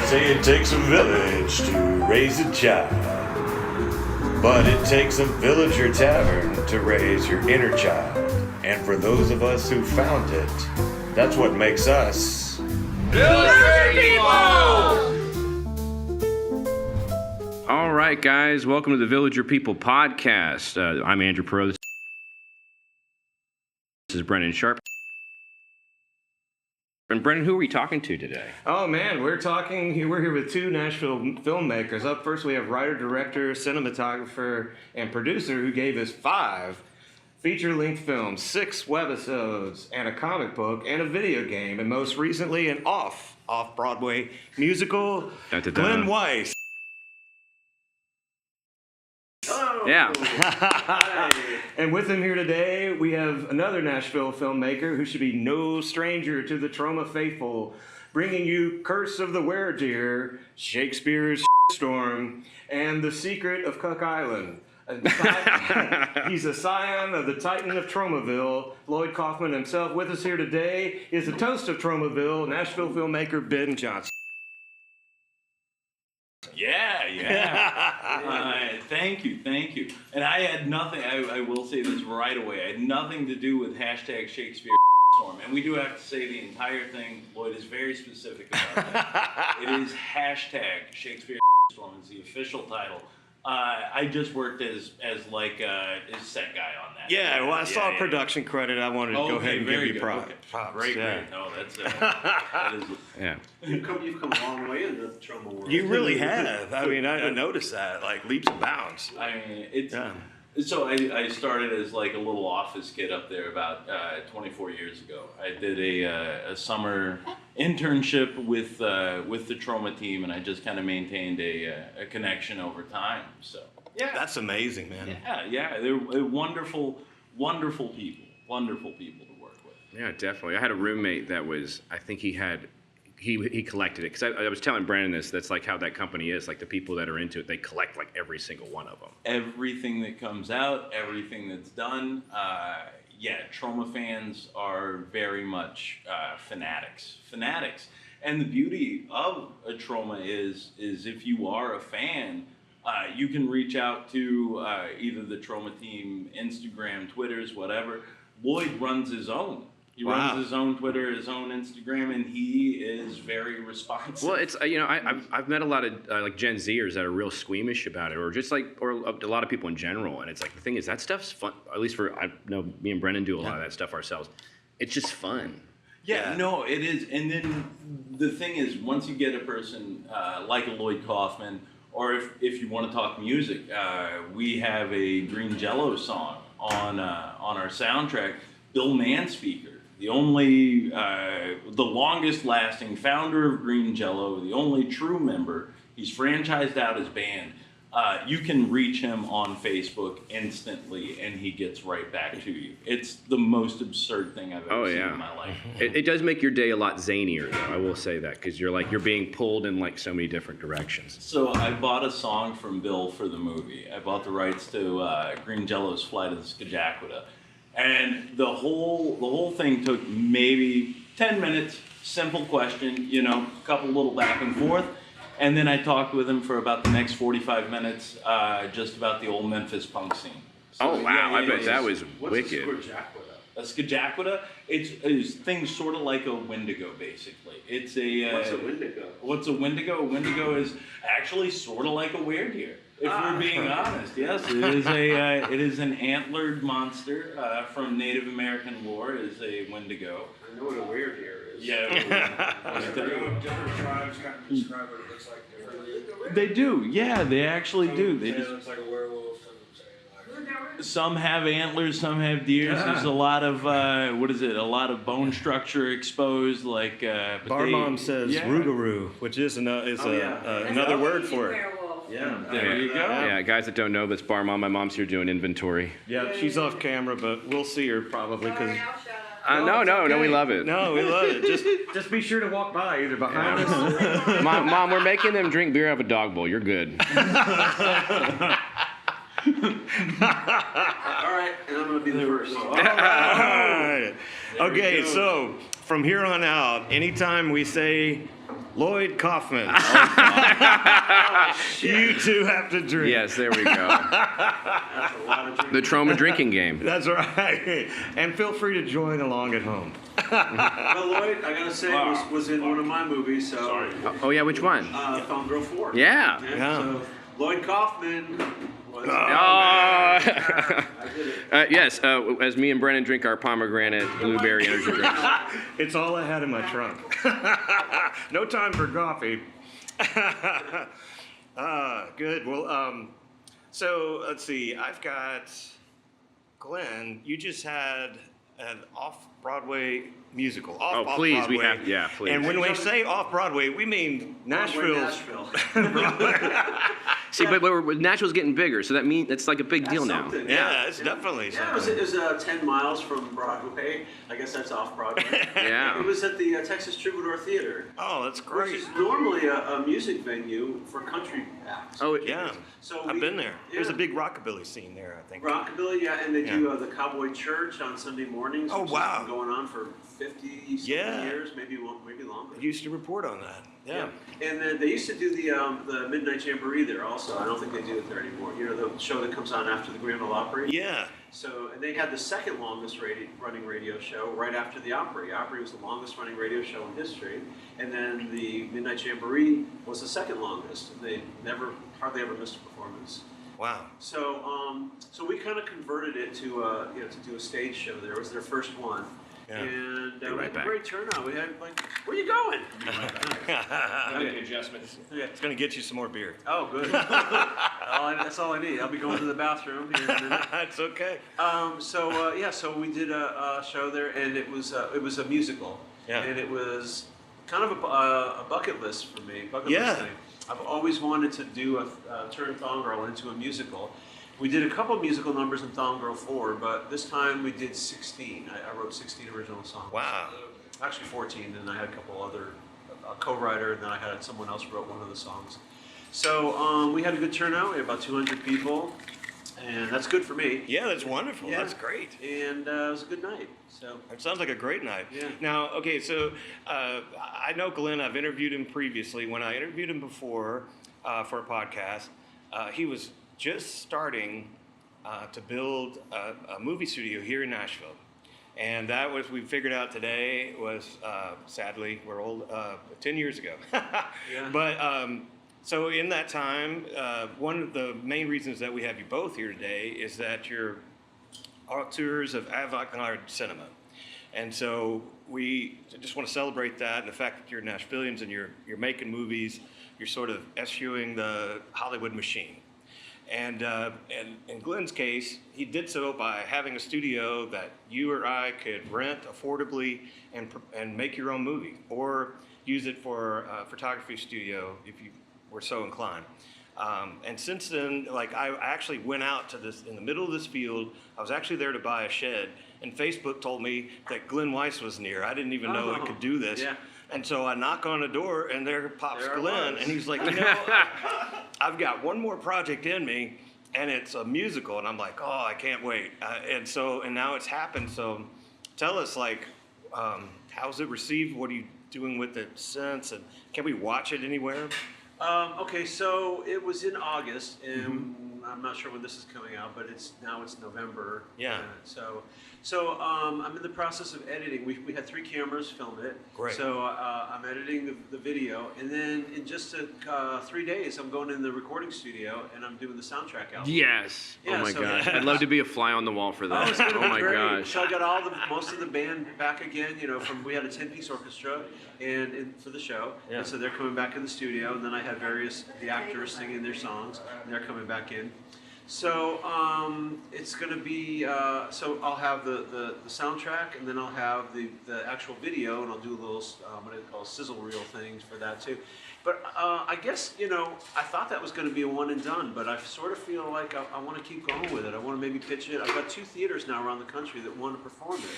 Say it takes a village to raise a child, but it takes a villager tavern to raise your inner child. And for those of us who found it, that's what makes us Villager People! All right, guys, welcome to the Villager People podcast. I'm Andrew Perot. This is Brennan Sharp. And Brennan, who are we talking to today? Oh man, we're here with two Nashville filmmakers. Up first we have writer, director, cinematographer, and producer who gave us 5 feature-length films, 6 webisodes, and a comic book, and a video game, and most recently an off-Broadway musical, Glenn Weiss. Oh. Yeah. And with him here today, we have another Nashville filmmaker who should be no stranger to the Troma faithful, bringing you Curse of the Were-Deer, Shakespeare's Storm, and The Secret of Cook Island. He's a scion of the Titan of Tromaville, Lloyd Kaufman himself. With us here today is the toast of Tromaville, Nashville filmmaker Ben Johnson. Yeah. Thank you. And I had nothing, I will say this right away, I had nothing to do with hashtag Shakespeare Storm. And we do have to say the entire thing, Lloyd is very specific about that. It is hashtag Shakespeare Storm, is the official title. I just worked as set guy on that. Yeah, well, I saw a production credit. I wanted to go ahead and give you props. Great. No, that is. Yeah. You've come a long way in the Troma world. You really have. I mean, I noticed that, like leaps and bounds. I mean, So I started as like a little office kid up there about 24 years ago. I did a summer internship with the Troma team, and I just kind of maintained a connection over time. So yeah, that's amazing, man. Yeah, they're wonderful people to work with. Yeah, definitely. I had a roommate that was, I think he collected it, because I was telling Brandon this, that's like how that company is, like the people that are into it, they collect like every single one of them. Everything that comes out, everything that's done, Troma fans are very much fanatics. And the beauty of a Troma is if you are a fan, you can reach out to either the Troma team, Instagram, Twitters, whatever. Lloyd runs his own. He runs his own Twitter, his own Instagram, and he is very responsive. Well, it's I've met a lot of like Gen Zers that are real squeamish about it, or a lot of people in general. And it's like the thing is that stuff's fun. At least I know me and Brennan do a lot of that stuff ourselves. It's just fun. Yeah, no, it is. And then the thing is, once you get a person like a Lloyd Kaufman, or if you want to talk music, we have a Green Jello song on our soundtrack. Bill Manspeaker. The longest lasting founder of Green Jello, the only true member. He's franchised out his band. You can reach him on Facebook instantly, and he gets right back to you. It's the most absurd thing I've ever seen in my life. It does make your day a lot zanier, though. I will say that, because you're being pulled in like so many different directions. So I bought a song from Bill for the movie. I bought the rights to Green Jello's Flight of the Skajakwada. And the whole thing took maybe 10 minutes, simple question, a couple little back and forth. And then I talked with him for about the next 45 minutes, just about the old Memphis punk scene. So, I bet that was wicked. A Skajakwada, it's things sort of like a Wendigo, basically. It's What's a Wendigo? What's a Wendigo? A Wendigo is actually sort of like a were-deer. If we're being honest, yes, it is an antlered monster from Native American lore. It is a Wendigo. I know what a were-deer is. Yeah. Different tribes kind of describe what it looks like differently. They do. Yeah, they actually do. They just looks like a werewolf. Some have antlers, some have deers. There's a lot of a lot of bone structure exposed. Like Bar Mom says rougarou, which is another word for it. Yeah, there you go. Yeah, guys that don't know, that's Bar Mom. My mom's here doing inventory. Yeah, she's off camera, but we'll see her probably because. No, we love it. No, we love it. Just be sure to walk by either behind us. Mom, we're making them drink beer out of a dog bowl. You're good. All right, and I'm going to be the first. All right. Okay, so from here on out, anytime we say Lloyd Kaufman. You two have to drink. Yes, there we go. The Troma drinking game. That's right. And feel free to join along at home. Well, Lloyd, I gotta say, was in one of my movies, so. Sorry. Oh yeah, which one? Film Girl 4. Yeah. Yeah. So Lloyd Kaufman was. Oh. I did it. Yes, as me and Brennan drink our pomegranate blueberry energy drinks. It's all I had in my trunk. No time for coffee. Good. Well, so let's see. I've got Glenn. You just had an off-Broadway musical. Please, we Off-Broadway. have, yeah, please. And when we say off-Broadway, we mean Nashville's. See, but Nashville's getting bigger, so that means it's like a big deal now. Something, Yeah, it's definitely Yeah, something. it was 10 miles from Broadway. I guess that's off Broadway. Yeah. It was at the Texas Troubadour Theater, Oh, that's which great. is normally a music venue for country acts. Oh, Yeah, So I've been there. There's a yeah. big rockabilly scene there, I think. Rockabilly, yeah, and they do Yeah. the Cowboy Church on Sunday mornings. Oh, which wow. Has been going on for 50 Yeah. years, maybe longer. I used to report on that. Yeah. And then they used to do the Midnight Jamboree there also. I don't think they do it there anymore. You know, the show that comes on after the Grand Ole Opry? Yeah. So, and they had the second longest running radio show right after the Opry. Opry was the longest running radio show in history. And then the Midnight Jamboree was the second longest. They hardly ever missed a performance. Wow. So, so we kind of converted it to, to do a stage show there. It was their first one. Yeah. And Be we right had a back. great turnout. We had where you going? Make adjustments. It's going to get you some more beer. Oh, good. That's all I need. I'll be going to the bathroom here in a minute. It's okay. So we did a show there, and it was a musical. Yeah. And it was kind of a bucket list for me. Bucket Yeah. list thing. I've always wanted to do turn Thong Girl into a musical. We did a couple musical numbers in Thong Girl 4, but this time we did 16. I wrote 16 original songs. Wow. Actually 14, and I had a couple other co-writer, and then I had someone else wrote one of the songs. So we had a good turnout. We had about 200 people, and that's good for me. Yeah, that's wonderful. Yeah. That's great. And it was a good night. So It sounds like a great night. Yeah. Now, okay, so I know Glenn. I've interviewed him previously. When I interviewed him before for a podcast, he was just starting to build a movie studio here in Nashville. And that was, we figured out today, was sadly, we're old, 10 years ago. Yeah. But so in that time, one of the main reasons that we have you both here today is that you're auteurs of avant-garde cinema. And so we just want to celebrate that and the fact that you're Nashvillians and you're making movies, you're sort of eschewing the Hollywood machine. And in Glenn's case, he did so by having a studio that you or I could rent affordably and make your own movie, or use it for a photography studio if you were so inclined. And since then, like I actually went out to this, in the middle of this field, I was actually there to buy a shed, and Facebook told me that Glenn Weiss was near. I didn't even know it could do this. Yeah. And so I knock on the door, and there pops There it Glenn, was. and he's like, you know, I've got one more project in me, and it's a musical. And I'm like, oh, I can't wait. And now it's happened. So tell us, like, how's it received? What are you doing with it since? And can we watch it anywhere? Okay, so it was in August, and I'm not sure when this is coming out, but it's November. Yeah. So I'm in the process of editing. We had 3 cameras film it. Great. So I'm editing the video, and then in just 3 days, I'm going in the recording studio and I'm doing the soundtrack album. Yes. Yeah, Oh my so- gosh. I'd love to be a fly on the wall for that. It's gonna be my great. gosh. So I got most of the band back again. You know, we had a 10-piece orchestra for the show, Yeah. and so they're coming back in the studio. And then I had the actors singing their songs, and they're coming back in. So it's going to be. So I'll have the soundtrack, and then I'll have the actual video, and I'll do a little what do they call sizzle reel things for that too. But I guess, I thought that was going to be a one and done, but I sort of feel like I want to keep going with it. I want to maybe pitch it. I've got 2 theaters now around the country that want to perform it.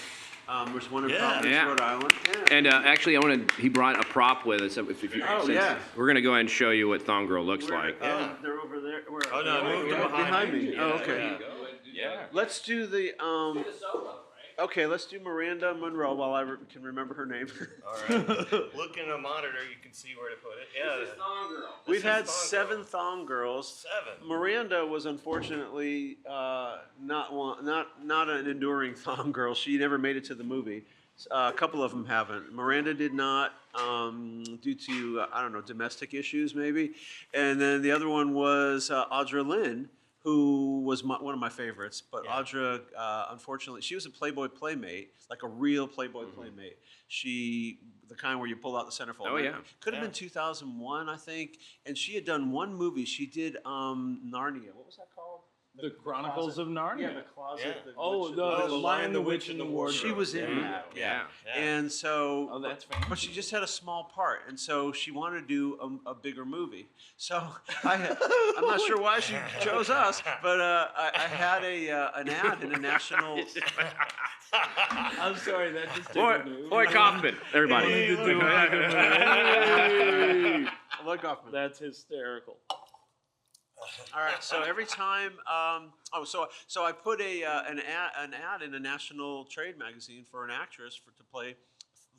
There's one in Providence, Yeah. Rhode Island. Yeah. And actually, he brought a prop with us. If you, yeah. We're going to go ahead and show you what Thong Girl looks like. Yeah. They're over there. Where? Oh, no, they're move behind me. Yeah, Oh, okay. yeah. Let's do the. Okay, let's do Miranda Monroe while I can remember her name. All right. Look in a monitor, you can see where to put it. Yeah. We've had 7 Thong Girls. 7. Miranda was unfortunately not an enduring Thong Girl. She never made it to the movie. A couple of them haven't. Miranda did not, due to I don't know, domestic issues maybe. And then the other one was Audra Lynn, who was one of my favorites. But Audra, unfortunately, she was a Playboy Playmate, like a real Playboy Playmate. The kind where you pull out the centerfold. Oh, yeah. Could have been 2001, I think. And she had done one movie. She did Narnia. What was that called? The Chronicles of Narnia. Yeah, the closet. Yeah. The Lion, the Witch, and the Wardrobe. She was in that. Yeah. And so, Oh, that's fancy. but she just had a small part, and so she wanted to do a bigger movie. So I'm not sure why she chose us, but I had an ad in a national. I'm sorry, that just Lloyd Kaufman, everybody. Lloyd Kaufman. That's hysterical. All right. So every time, so I put an ad in a national trade magazine for an actress to play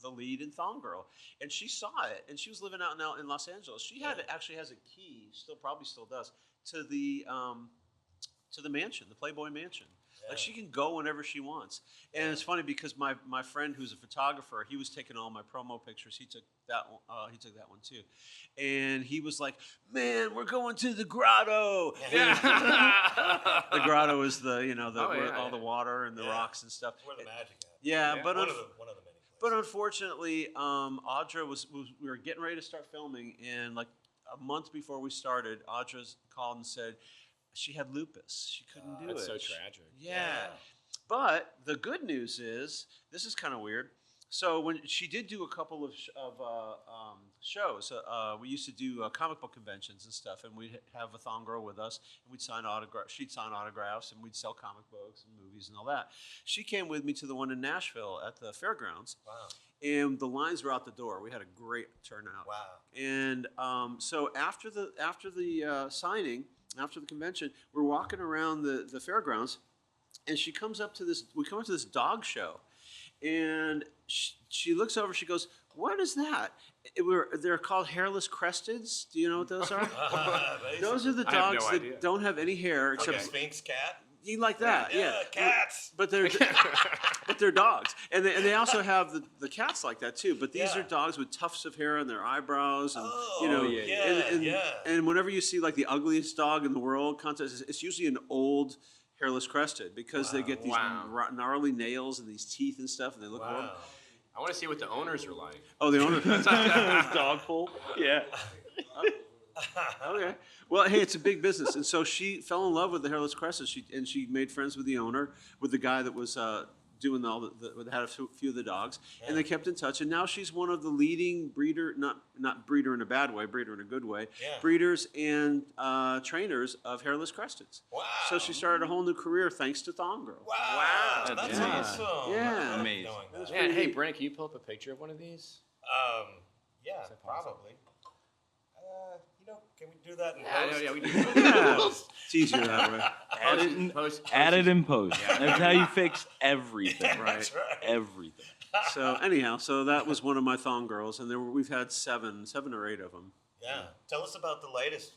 the lead in Thong Girl, and she saw it, and she was living out in Los Angeles. She actually has a key, probably still does, to the mansion, the Playboy Mansion. Like she can go whenever she wants. And it's funny because my friend who's a photographer, he was taking all my promo pictures. He took that one too. And he was like, "Man, we're going to the grotto." The grotto is all the water and the rocks and stuff. Where the magic at. Yeah, but one of the many places. But unfortunately, Audra we were getting ready to start filming, and like a month before we started, Audra called and said she had lupus. She couldn't do it. That's so tragic. Yeah. But the good news is, this is kind of weird. So when she did do a couple of shows, we used to do comic book conventions and stuff, and we'd have a Thong Girl with us, and we'd sign autographs. She'd sign autographs, and we'd sell comic books and movies and all that. She came with me to the one in Nashville at the fairgrounds. Wow. And the lines were out the door. We had a great turnout. Wow. And so after the signing, after the convention, we're walking around the fairgrounds, and she comes up to this. We come up to this dog show, and she looks over. She goes, "What is that?" They're called hairless cresteds. Do you know what those are? Those are the I have no dogs idea. that don't have any hair Like except a Sphinx cat? you like that, yeah. Cats. But they're dogs, and they also have the cats like that too. But these Yeah. are dogs with tufts of hair on their eyebrows, and yeah. and whenever you see like the ugliest dog in the world contest, it's usually an old hairless crested because they get these gnarly nails and these teeth and stuff, and they look horrible. Wow. I want to see what the owners are like. Oh, the owner. Dog pull. Yeah. Okay. Well, hey, it's a big business, and so she fell in love with the hairless crested. She made friends with the owner, with the guy that was doing that had a few of the dogs, and they kept in touch. And now she's one of the leading not breeder in a bad way, breeder in a good way, breeders and trainers of hairless cresteds. Wow. So she started a whole new career thanks to Thong Girl. Wow. That's awesome. Yeah. I Amazing. knowing that. Man, hey, Brent, can you pull up a picture of one of these? Yeah, probably. Can we do that in Yeah, post? yeah, we do. It's easier that way. Add it in post. That's how you fix everything. Right. That's right. Everything. So anyhow, that was one of my Thong Girls, and we've had seven or eight of them. Yeah. Tell us about the latest.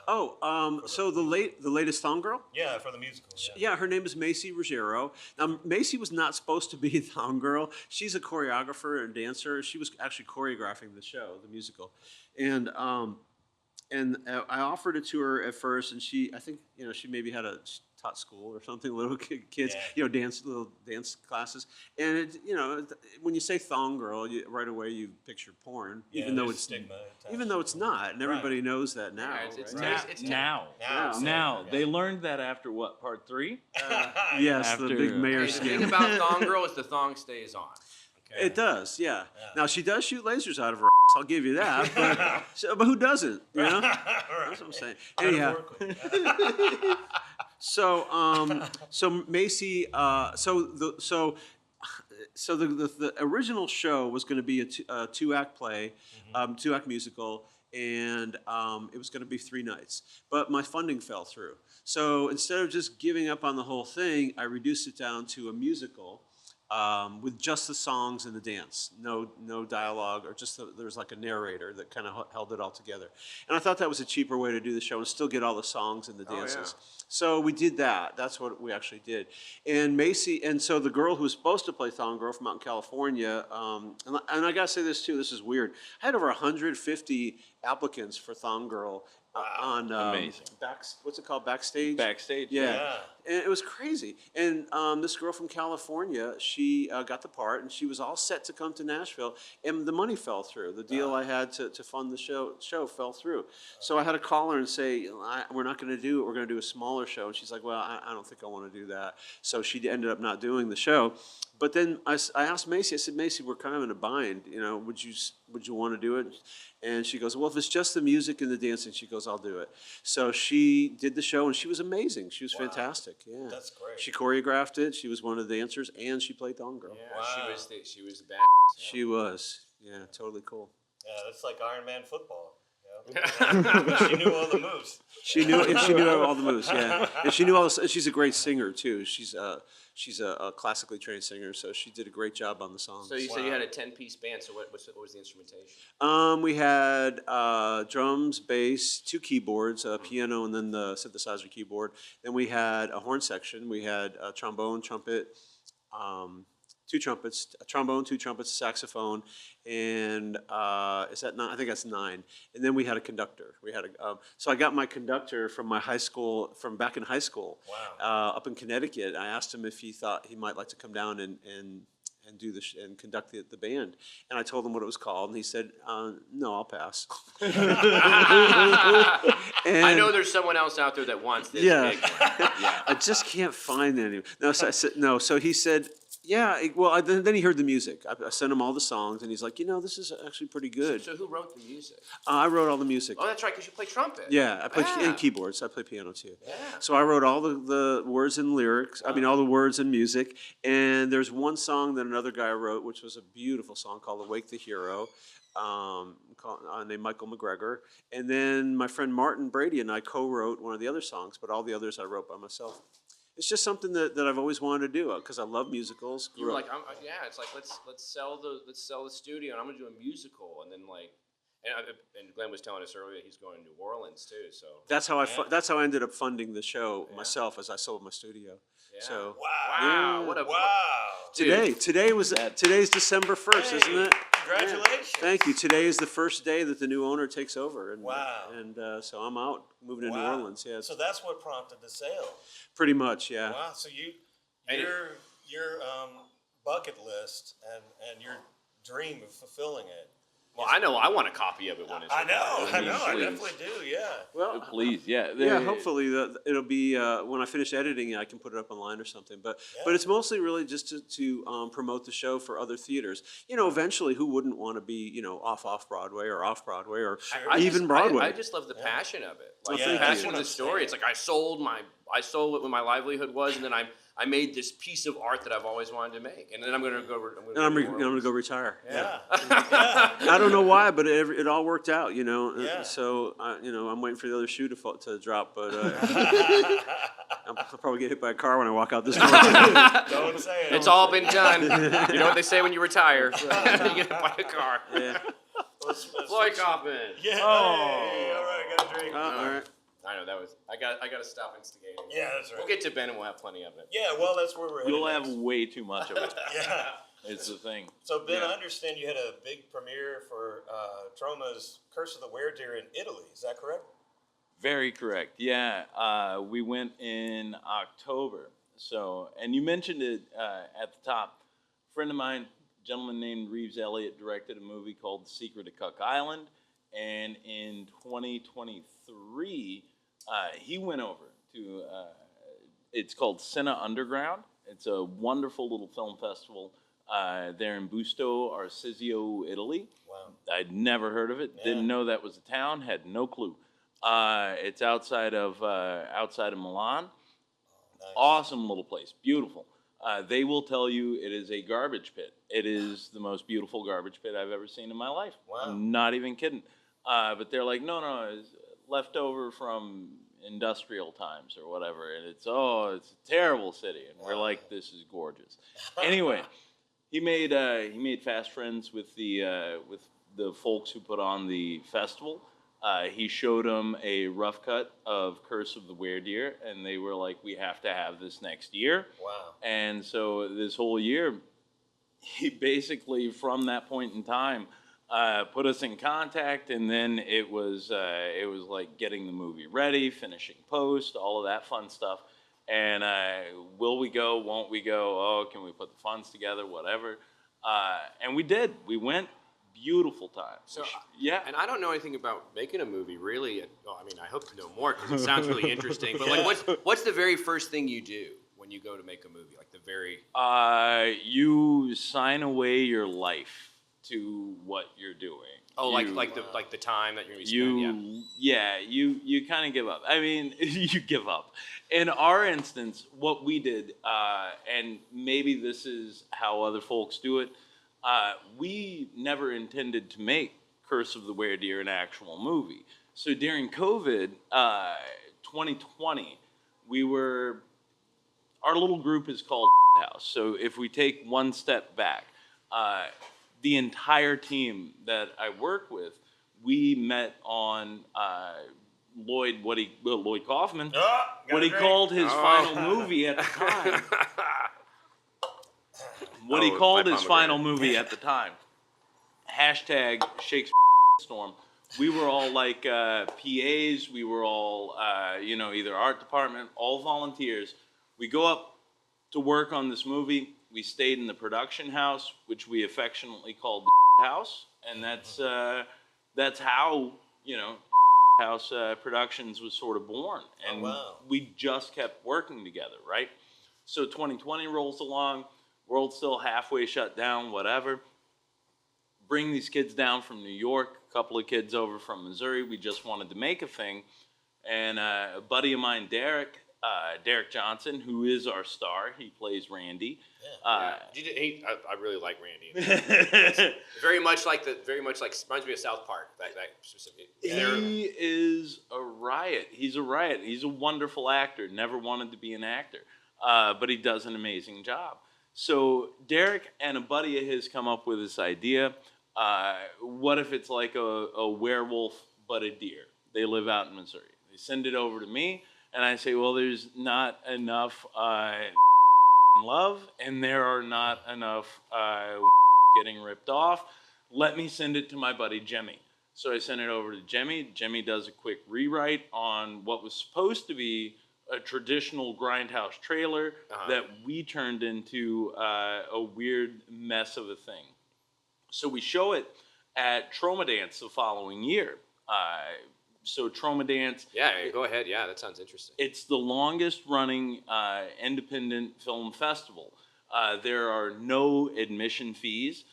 So the latest Thong Girl? Yeah, for the musical. Yeah, her name is Macy Ruggiero. Now, Macy was not supposed to be a Thong Girl. She's a choreographer and dancer. She was actually choreographing the show, the musical, and I offered it to her at first, and I think she maybe had taught school or something, little kids, little dance classes, and when you say Thong Girl, right away you picture porn, even though it's stigma. not, and everybody knows that now. Yeah, it's Now. Now. They learned that after what, part 3? Yes, After- the big mayor Hey, the thing scam. about Thong Girl is the thong stays on. Okay? It does, yeah. Now she does shoot lasers out of her ass. I'll give you that. But who doesn't? That's what I'm saying. Anyhow, so Macy, the original show was going to be a two-act play, two-act musical, and it was going to be 3 nights. But my funding fell through. So instead of just giving up on the whole thing, I reduced it down to a musical. with just the songs and the dance, no dialogue, or just there's like a narrator that kind of held it all together. And I thought that was a cheaper way to do the show and still get all the songs and the dances. So we did that. That's what we actually did. And Macy, and so the girl who was supposed to play Thong Girl from out in California, and I gotta say this too, this is weird. I had over 150 applicants for Thong Girl on Amazing. What's it called? Backstage? Backstage. Yeah. And it was crazy. And this girl from California, she got the part, and she was all set to come to Nashville, and the money fell through. The deal I had to fund the show fell through. So I had to call her and say, we're not going to do it. We're going to do a smaller show. And she's like, well, I don't think I want to do that. So she ended up not doing the show. But then I asked Macy, I said, Macy, we're kind of in a bind. You know, would you want to do it? And she goes, well, if it's just the music and the dancing, she goes, I'll do it. So she did the show, and she was amazing. She was fantastic. Yeah, That's great. She choreographed it. She was one of the dancers, and she played Thong Girl. Yeah, Wow. she was the bad. She was. Yeah, totally cool. Yeah, that's like Iron Man football. But she knew all the moves. She knew all the moves. Yeah, and she knew all. She's a great singer too. She's a classically trained singer, so she did a great job on the songs. So you said you had a 10-piece band. So what was the instrumentation? We had drums, bass, 2 keyboards, a piano, and then the synthesizer keyboard. Then we had a horn section. We had a trombone, trumpet, 2 trumpets, a trombone, 2 trumpets, a saxophone, and is that 9? I think that's 9. And then we had a conductor. We had so I got my conductor from my high school, from back in high school, up in Connecticut. I asked him if he thought he might like to come down and do and conduct the band. And I told him what it was called, and he said, no, I'll pass. I know there's someone else out there that wants this big one. I just can't find any. No, so I said, no. So he said, yeah, well, then he heard the music. I sent him all the songs, and he's like, this is actually pretty good. So who wrote the music? I wrote all the music. Oh, that's right, because you play trumpet. Yeah, I play and keyboards. I play piano too. Yeah. So I wrote all the words and lyrics. I mean, all the words and music. And there's one song that another guy wrote, which was a beautiful song called "Awake the Hero," named Michael McGregor. And then my friend Martin Brady and I co-wrote one of the other songs, but all the others I wrote by myself. It's just something that I've always wanted to do because I love musicals. You were like, it's like let's sell the studio, and I'm gonna do a musical, and then and Glenn was telling us earlier he's going to New Orleans too. So that's how I ended up funding the show myself as I sold my studio. Yeah. So wow, what a today's December 1st, isn't it? Congratulations. Thank you. Today is the first day that the new owner takes over. And, Wow. So I'm out, moving to New Orleans. Yeah. So that's what prompted the sale. Pretty much, yeah. Wow. So your bucket list and your dream of fulfilling it. Well, I know I want a copy of it when it's. I Please. definitely do. Yeah. Well, Please, yeah. hopefully it'll be when I finish editing, I can put it up online or something. But it's mostly really just to promote the show for other theaters. Eventually, who wouldn't want to be off Broadway or off Broadway or even Broadway? I just love the passion of it. Like Well, the thank passion you. of the story. It's like I sold what my livelihood was, and then I made this piece of art that I've always wanted to make, and then I'm gonna go. I'm gonna go retire. Yeah. I don't know why, but it all worked out, Yeah. So I'm waiting for the other shoe to drop, but I'll probably get hit by a car when I walk out this door. Don't say it. It's all been done. You know what they say when you retire? You get hit by a car. Yeah. Lloyd Kaufman. Yeah. Hey, all right, got a drink. All right. I know that was. I got to stop instigating. Yeah, that's right. We'll get to Ben and we'll have plenty of it. Yeah, well, that's where we're headed. You'll have next. way too much of it. Yeah. It's the thing. So, Ben, Yeah. I understand you had a big premiere for Troma's Curse of the Were-Deer in Italy. Is that correct? Very correct. Yeah, we went in October. So, and you mentioned it at the top. A friend of mine, a gentleman named Reeves Elliott, directed a movie called The Secret of Cook Island. And in 2023, he went over to, it's called Cine Underground. It's a wonderful little film festival there in Busto Arsizio, Italy. Wow. I'd never heard of it. Yeah. Didn't know that was a town. Had no clue. It's outside of Milan. Nice. Awesome little place. Beautiful. They will tell you it is a garbage pit. It is the most beautiful garbage pit I've ever seen in my life. Wow. I'm not even kidding. But they're like, no, it's left over from industrial times or whatever, and it's a terrible city, and we're like, this is gorgeous. Anyway, he made fast friends with the folks who put on the festival. He showed them a rough cut of Curse of the Werdeer, and they were like, we have to have this next year. Wow. And so this whole year, he basically, from that point in time, put us in contact, and then it was like getting the movie ready, finishing post, all of that fun stuff. And will we go, won't we go, oh, can we put the funds together, whatever. And we did. We went. Beautiful time. So, yeah. And I don't know anything about making a movie, really. Well, I mean, I hope to know more because it sounds really interesting. But like, what's the very first thing you do when you go to make a movie? Like the very... You sign away your life to what you're doing. Oh, like the time that you're going to be spending. Yeah, you kind of give up. I mean, you give up. In our instance, what we did, and maybe this is how other folks do it, we never intended to make Curse of the Werdeer an actual movie. So during COVID, 2020, our little group is called House. So if we take one step back, the entire team that I work with, we met on Lloyd Kaufman, what he called his final movie at the time. What he called his final movie at the time. Hashtag Shakespeare Storm. We were all like PAs. We were all, either art department, all volunteers. We go up to work on this movie. We stayed in the production house, which we affectionately called the house. And that's how, House Productions was sort of born. And we just kept working together, right? So 2020 rolls along. World's still halfway shut down, whatever. Bring these kids down from New York, a couple of kids over from Missouri. We just wanted to make a thing. And a buddy of mine, Derek Johnson, who is our star, he plays Randy. I really like Randy. very much like reminds me of South Park. That specific. He is a riot. He's a riot. He's a wonderful actor. Never wanted to be an actor, but he does an amazing job. So Derek and a buddy of his come up with this idea. What if it's like a werewolf but a deer? They live out in Missouri. They send it over to me, and I say, well, there's not enough love, and there are not enough getting ripped off. Let me send it to my buddy Jemmy. So I sent it over to Jemmy. Jemmy does a quick rewrite on what was supposed to be a traditional grindhouse trailer that we turned into a weird mess of a thing. So we show it at Tromaville the following year. So Tromaville. Yeah, go ahead. Yeah, that sounds interesting. It's the longest running independent film festival. There are no admission fees.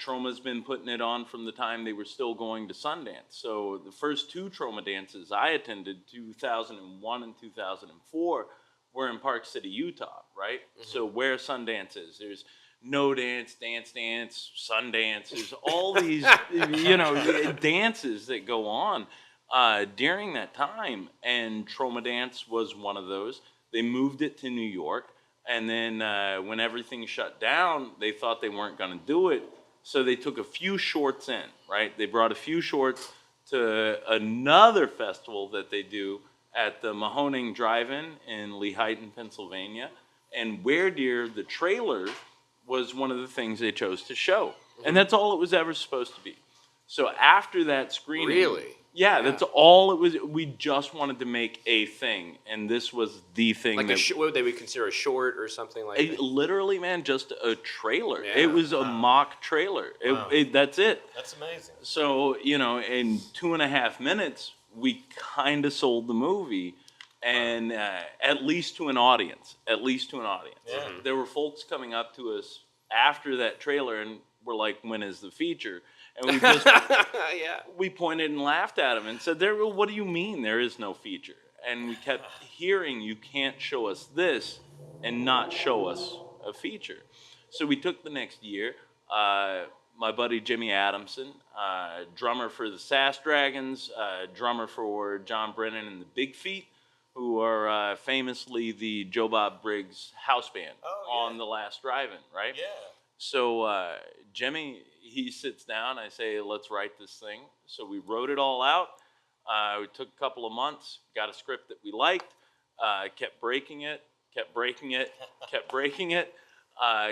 Troma's been putting it on from the time they were still going to Sundance. So the first two Troma dances I attended, 2001 and 2004, were in Park City, Utah, right? Mm-hmm. So where Sundance is, there's No Dance, Dance Dance, Sundance. There's all these, dances that go on during that time. And Troma Dance was one of those. They moved it to New York. And then when everything shut down, they thought they weren't going to do it. So they took a few shorts in, right? They brought a few shorts to another festival that they do at the Mahoning Drive-In in Lehighton, Pennsylvania. And Werdeer, the trailer, was one of the things they chose to show. Mm-hmm. And that's all it was ever supposed to be. So after that screening... Really? Yeah, that's all it was. We just wanted to make a thing, and this was the thing. Like what they would consider a short or something like that? Literally, man, just a trailer. Yeah. It was a mock trailer. That's it. That's amazing. So, in 2.5 minutes, we kind of sold the movie, and at least to an audience. Yeah. There were folks coming up to us after that trailer, and were like, when is the feature? And we just we pointed and laughed at him and said, well, what do you mean there is no feature? And we kept hearing, you can't show us this and not show us a feature. So we took the next year. my buddy Jimmy Adamson, drummer for the Sass Dragons, drummer for John Brennan and the Big Feet, who are famously the Joe Bob Briggs house band on The Last Drive-In, right? Yeah. So Jimmy, he sits down. I say, let's write this thing. So we wrote it all out. We took a couple of months, got a script that we liked, kept breaking it, kept breaking it, kept breaking it.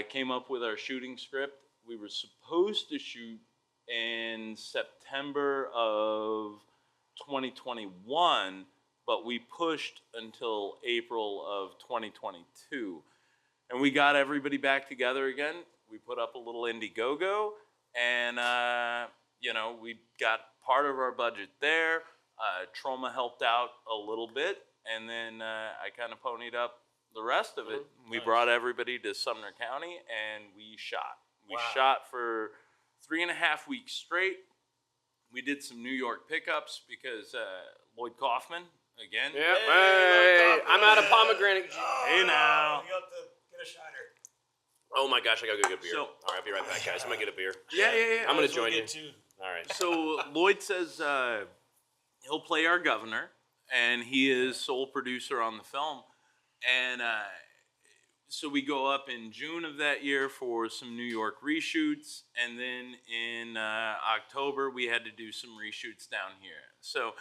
Came up with our shooting script. We were supposed to shoot in September of 2021, but we pushed until April of 2022. And we got everybody back together again. We put up a little Indiegogo, and, we got part of our budget there. Troma helped out a little bit, and then I kind of ponied up the rest of it. We brought everybody to Sumner County, and we shot. We shot for 3.5 weeks straight. We did some New York pickups because Lloyd Kaufman, again. Yeah, hey, I'm out of pomegranate. Hey now. You have to get a shiner. Oh my gosh, I gotta go get a beer. So- All right, I'll be right back, guys. I'm gonna get a beer. Yeah. I'm gonna Might as well join you. get two. All right. So Lloyd says he'll play our governor, and he is sole producer on the film. And so we go up in June of that year for some New York reshoots, and then in October we had to do some reshoots down here. So,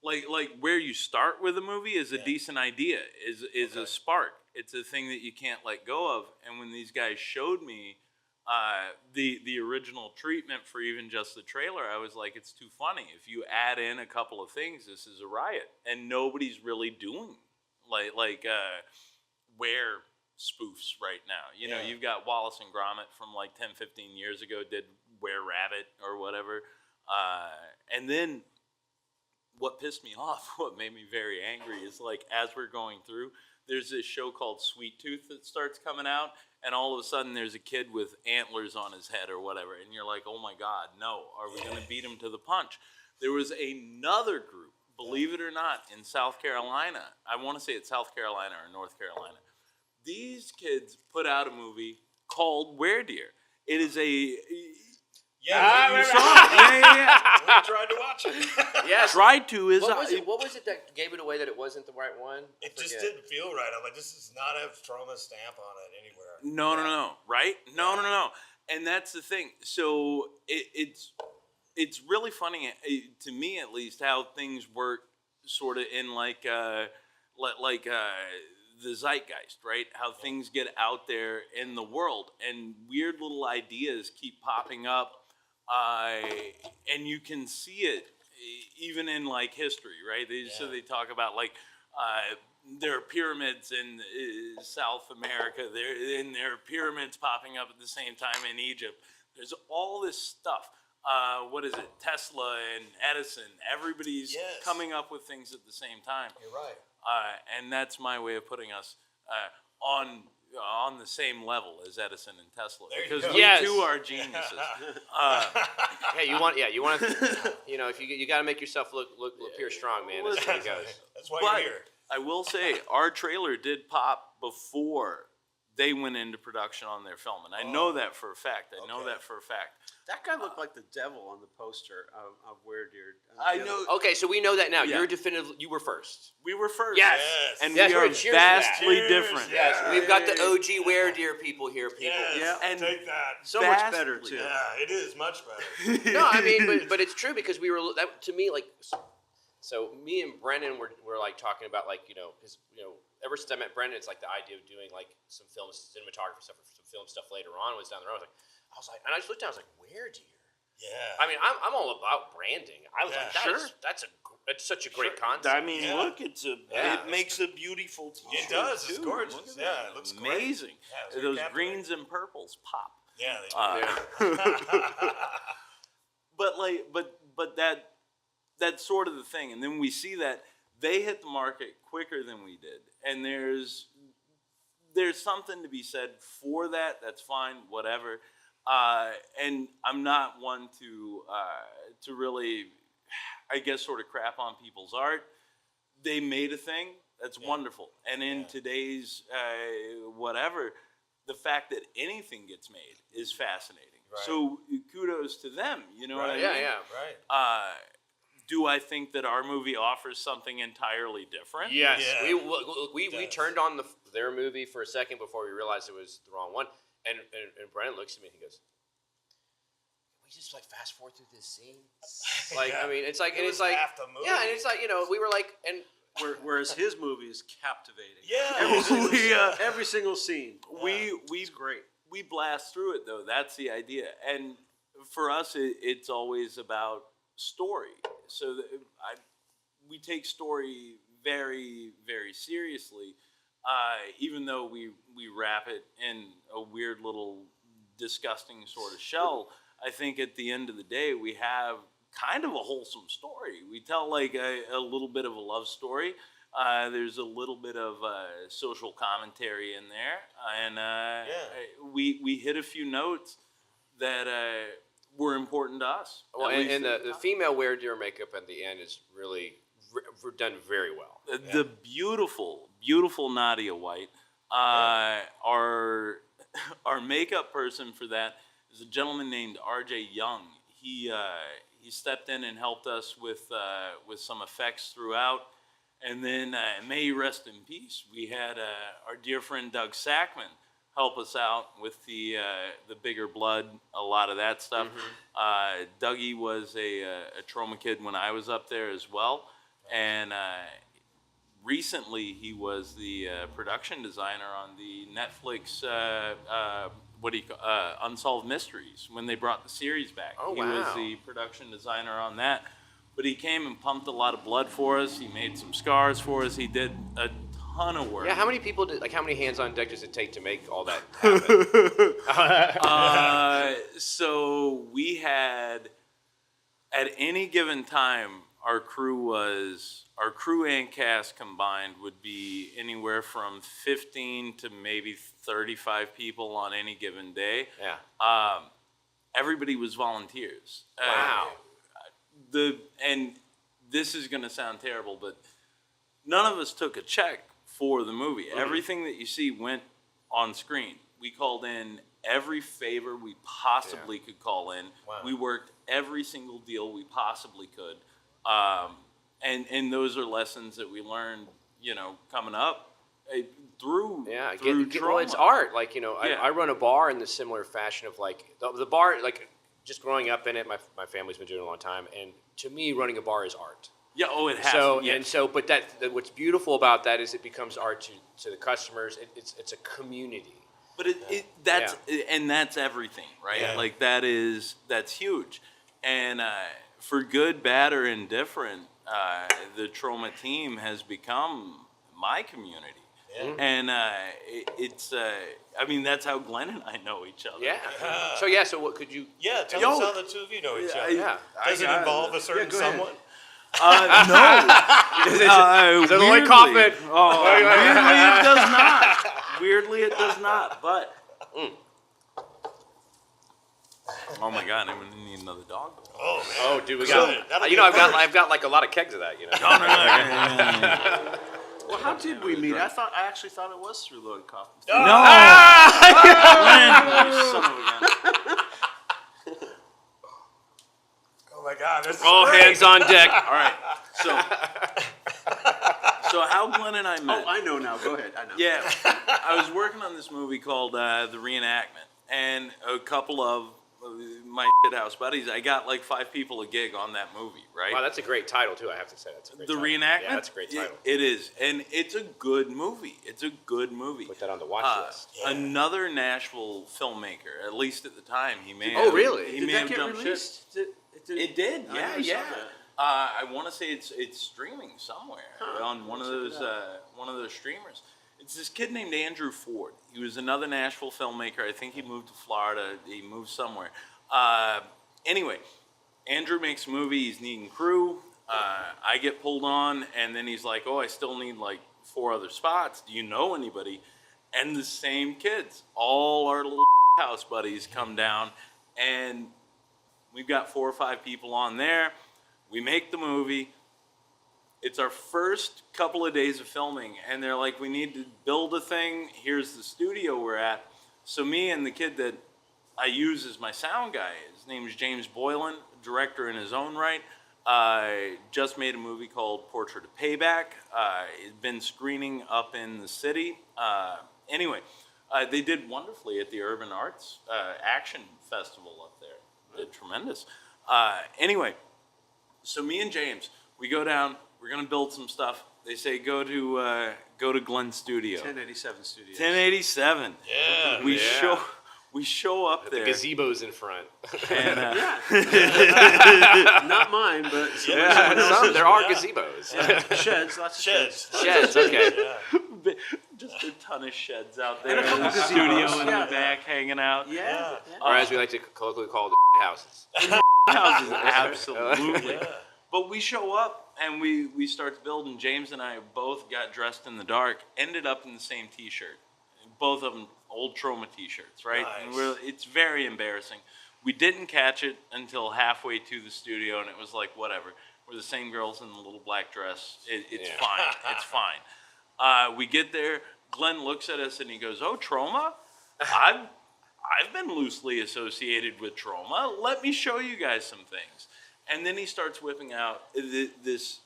like where you start with a movie is a decent idea, is a spark. It's a thing that you can't let go of. And when these guys showed me the original treatment for even just the trailer, I was like, it's too funny. If you add in a couple of things, this is a riot, and nobody's really doing where spoofs right now. You've got Wallace and Gromit from like 10, 15 years ago did Were Rabbit or whatever. And then what pissed me off, what made me very angry is like as we're going through, there's this show called Sweet Tooth that starts coming out, and all of a sudden there's a kid with antlers on his head or whatever, and you're like, oh my God, no, are we going to beat him to the punch? There was another group, believe it or not, in South Carolina. I want to say it's South Carolina or North Carolina. These kids put out a movie called Were Deer. It is a... Yeah, you saw it. Yeah. We tried to watch it. Yes. Tried to is... What was it that gave it away that it wasn't the right one? It just didn't feel right. I'm like, this does not have Troma stamp on it anywhere. No. Right? No. And that's the thing. So it's really funny, to me at least, how things work sort of in the zeitgeist, right? How things get out there in the world, and weird little ideas keep popping up, and you can see it even in like history, right? So they talk about like there are pyramids in South America, there are pyramids popping up at the same time in Egypt. There's all this stuff. What is it? Tesla and Edison. Everybody's coming up with things at the same time. You're right. And that's my way of putting us on the same level as Edison and Tesla, because we too are geniuses. You want to, if you got to make yourself look appear strong, man. That's how it goes. That's why But you're here. I will say, our trailer did pop before they went into production on their film, and I know that for a fact. That guy looked like the devil on the poster of Were Deer. I know. Okay, so we know that now. Yeah. You're definitively, you were first. We were first. Yes. And Yes, we are we're cheers to that. vastly Cheers. different. Yes, we've got the OG Were Deer people here, people. Yes, And take that. So much better too. Yeah, it is much better. No, I mean, but it's true because we were that to me like. So me and Brennan were like talking about like because ever since I met Brennan, it's like the idea of doing like some film cinematography stuff or some film stuff later on was down the road. I was like, and I just looked down. I was like, Were Deer? Yeah. I mean, I'm all about branding. I was like, that's such a great concept. I mean, look, it makes a beautiful It t-shirt. does. It's too. gorgeous. Look at Yeah, that. it looks great. Amazing. Yeah, Those greens and purples pop. Yeah, they do. But that's sort of the thing. And then we see that they hit the market quicker than we did. And there's something to be said for that. That's fine, whatever. And I'm not one to really, I guess, sort of crap on people's art. They made a thing. That's wonderful. And in today's whatever, the fact that anything gets made is fascinating. So kudos to them. You know what I mean? Yeah. Right. Do I think that our movie offers something entirely different? Yes, Yeah. we turned on their movie for a second before we realized it was the wrong one, and Brennan looks at me and he goes, "We just like fast forward through this scene." Like I mean, it's like It was half the movie. yeah, and it's like we were like and. Whereas his movie is captivating. Yeah. Every single scene. It's great. We blast through it though. That's the idea. And for us, it's always about story. So we take story very, very seriously, even though we wrap it in a weird little disgusting sort of shell. I think at the end of the day, we have kind of a wholesome story. We tell like a little bit of a love story. There's a little bit of social commentary in there, and we hit a few notes that were important to us. Well, and the female wear-deer makeup at the end is really done very well. The beautiful, beautiful Nadia White. Our makeup person for that is a gentleman named R.J. Young. He stepped in and helped us with some effects throughout. And then, may he rest in peace, we had our dear friend Doug Sackman help us out with the bigger blood, a lot of that stuff. Dougie was a trauma kid when I was up there as well. And recently, he was the production designer on the Netflix Unsolved Mysteries when they brought the series back. Oh, he wow. was the production designer on that. But he came and pumped a lot of blood for us. He made some scars for us. He did a ton of work. Yeah, how many people how many hands on deck does it take to make all that happen? So we had, at any given time, our crew and cast combined would be anywhere from 15 to maybe 35 people on any given day. Yeah. Everybody was volunteers. Wow. And this is going to sound terrible, but none of us took a check for the movie. Everything that you see went on screen. We called in every favor we possibly could call in. Wow. We worked every single deal we possibly could. And those are lessons that we learned, coming up through well, it's art. Like, I run a bar in the similar fashion of like the bar, like just growing up in it, my family's been doing it a long time. And to me, running a bar is art. Yeah, it has. But what's beautiful about that is it becomes art to the customers. It's a community. But that's everything, right? Yeah. Like that's huge. And for good, bad, or indifferent, the Trauma team has become my community. Yeah. And that's how Glenn and I know each other. Yeah. So what could you? Yeah, tell us how the two of you know each other. Yeah. Does it involve a certain someone? No. Is it Lloyd Kaufman? Weirdly, it does not. Weirdly, it does not. But oh my God, I'm gonna need another dog. Oh, man. Oh, dude, we got. I've got like a lot of kegs of that. Well, how did we meet? I actually thought it was through Lloyd Kaufman. No. Glenn, you son of a gun. Oh my God, this is All great. hands on deck. All right. So how Glenn and I met. Oh, I know now. Go ahead. I know. Yeah, I was working on this movie called The Reenactment, and a couple of my house buddies, I got like 5 people a gig on that movie, right? Wow, that's a great title too. I have to say that's a great The title. Reenactment? Yeah, that's a great title. It is, and it's a good movie. Put that on the watch list. Another Nashville filmmaker, at least at the time, he may Oh, have, really? He Did may that have get jumped released? ship. It did, I yeah, never saw yeah. that. I want to say it's streaming somewhere on one of those streamers. It's this kid named Andrew Ford. He was another Nashville filmmaker. I think he moved to Florida. He moved somewhere. Anyway, Andrew makes a movie. He's needing crew. I get pulled on, and then he's like, "Oh, I still need like 4 other spots. Do you know anybody?" And the same kids, all our little house buddies, come down, and we've got 4 or 5 people on there. We make the movie. It's our first couple of days of filming, and they're like, "We need to build a thing. Here's the studio we're at." So me and the kid that I use as my sound guy. His name is James Boylan, director in his own right. Just made a movie called Portrait of Payback. It's been screening up in the city. Anyway, they did wonderfully at the Urban Arts Action Festival up there. Did tremendous. Anyway, so me and James, we go down. We're gonna build some stuff. They say go to Glenn's studio. 1087 Studios. 1087. Yeah. We show up The there. gazebo's in front. And, Not mine, but There are gazebos. sheds, lots of sheds. Sheds, okay. Yeah. just a ton of sheds out there. And a couple There's a gazebos. studio in Yeah. the back hanging out. Yeah. Or as we like to colloquially call it, houses. Houses, absolutely. Yeah. But we show up and we start to build, and James and I both got dressed in the dark, ended up in the same T-shirt. Both of them old Troma T-shirts, right? Nice. And it's very embarrassing. We didn't catch it until halfway to the studio, and it was like, whatever. We're the same girls in the little black dress. It's fine. It's fine. We get there. Glenn looks at us and he goes, "Oh, Troma? I've been loosely associated with Troma. Let me show you guys some things." And then he starts whipping out this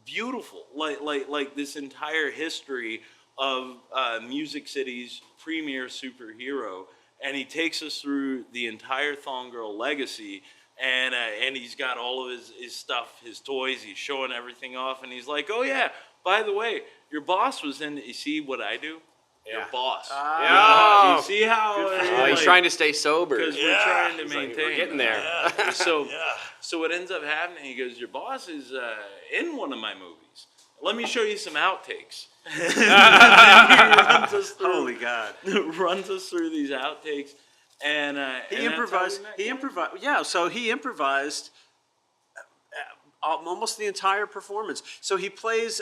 beautiful, like this entire history of Music City's premier superhero, and he takes us through the entire Thong Girl legacy, and he's got all of his stuff, his toys. He's showing everything off, and he's like, "Oh yeah, by the way, your boss was in. You see what I do? Your Yeah. boss. Oh. You see how He's trying to stay sober. because we're Yeah. trying to He's like, maintain. we're getting there. Yeah. So Yeah. so what ends up happening? He goes, "Your boss is in one of my movies. Let me show you some outtakes." And he runs us through, Holy God. runs us through these outtakes, and He improvised. Yeah, so he improvised almost the entire performance. So he plays.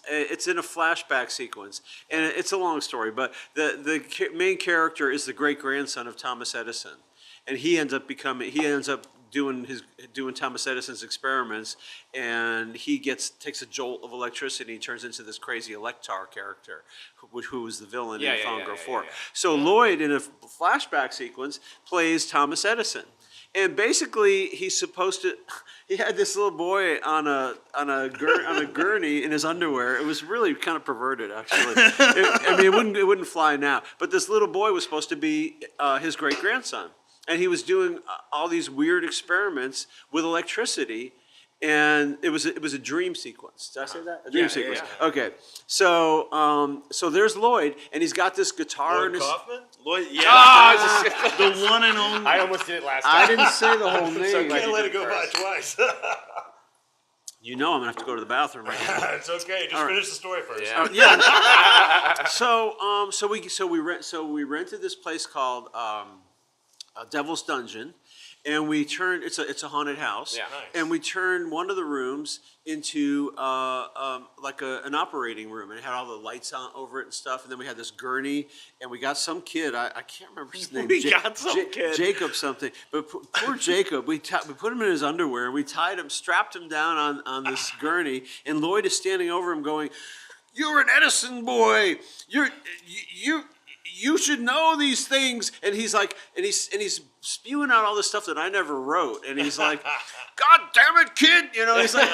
It's in a flashback sequence, and it's a long story. But the main character is the great grandson of Thomas Edison, and he ends up doing Thomas Edison's experiments, and he takes a jolt of electricity and turns into this crazy Electar character, who was the villain in Thong Girl 4. So Lloyd, in a flashback sequence, plays Thomas Edison. And basically, he's supposed to. He had this little boy on a gurney in his underwear. It was really kind of perverted, actually. It wouldn't fly now. But this little boy was supposed to be his great grandson, and he was doing all these weird experiments with electricity. And it was a dream sequence. Did I say that? A dream sequence. Yeah. Okay. So there's Lloyd, and he's got this guitar in Lloyd his. Kaufman? Lloyd, yeah, Oh, the one and only. I almost did it last I time. didn't say the whole So name. glad Can't you let did it go by first. twice. You know I'm gonna have to go to the bathroom right now. It's okay. Just All right. finish the story first. Yeah. Yeah. So we rented this place called Devil's Dungeon, and we turned it's a haunted house. Yeah. Nice. And we turned one of the rooms into like an operating room, and it had all the lights on over it and stuff. And then we had this gurney, and we got some kid. I can't remember his name. We got some kid. Jacob something. But poor Jacob, we put him in his underwear, and we strapped him down on this gurney, and Lloyd is standing over him going, "You're an Edison boy. You should know these things." And he's like, and he's spewing out all this stuff that I never wrote. And he's like, "God damn it, kid!" He's like,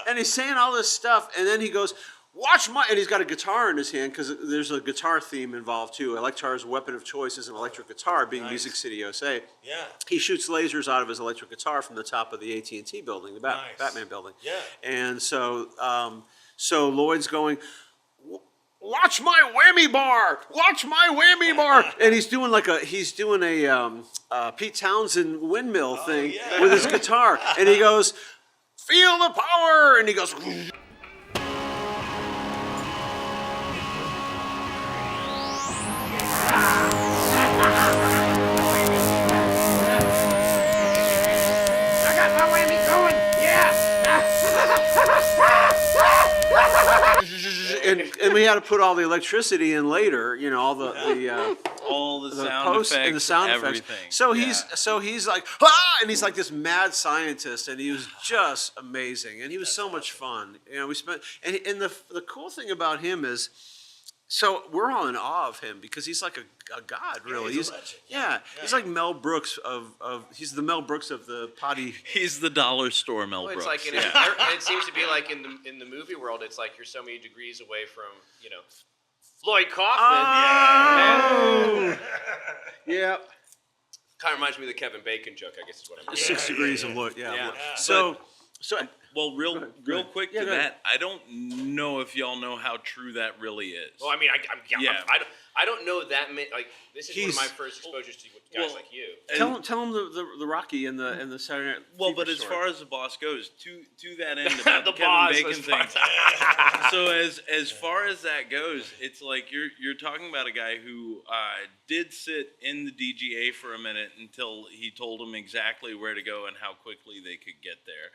and he's saying all this stuff. And then he goes, "Watch my," and he's got a guitar in his hand because there's a guitar theme involved too. Electar's weapon of choice is an electric guitar, being Nice. Music City, USA. Yeah. He shoots lasers out of his electric guitar from the top of the AT&T building, the Nice. Batman building. Yeah. And so Lloyd's going, "Watch my whammy bar! Watch my whammy bar!" And he's doing a Pete Townsend windmill thing yeah. with his guitar, and he goes, "Feel the power!" And he goes. And we had to put all the electricity in later, all the all the sound posts effects, and the sound everything. effects. So he's like, "Ah!" And he's like this mad scientist, and he was just amazing, and he was so much fun. We spent and the cool thing about him is So we're all in awe of him because he's like a god, really. he's a legend. He's like Mel Brooks he's the Mel Brooks of the potty. He's the dollar store Mel Well, Brooks. it's like it seems to be like in the movie world. It's like you're so many degrees away from Lloyd Kaufman. Oh, yeah. Kind of reminds me of the Kevin Bacon joke. I guess is what I mean. 6 degrees of Lloyd. Yeah. Yeah. So Well, real quick Yeah, to go ahead. that, I don't know if y'all know how true that really is. Well, I mean, Yeah. I don't know that many. Like, this is one of my He's- first exposures to guys like you. tell him the Rocky and the Saturday Night Well, Fever but as story. far as the boss goes, to that end about the The Kevin boss Bacon was thing. fun. So as far as that goes, it's like you're talking about a guy who did sit in the DGA for a minute until he told him exactly where to go and how quickly they could get there.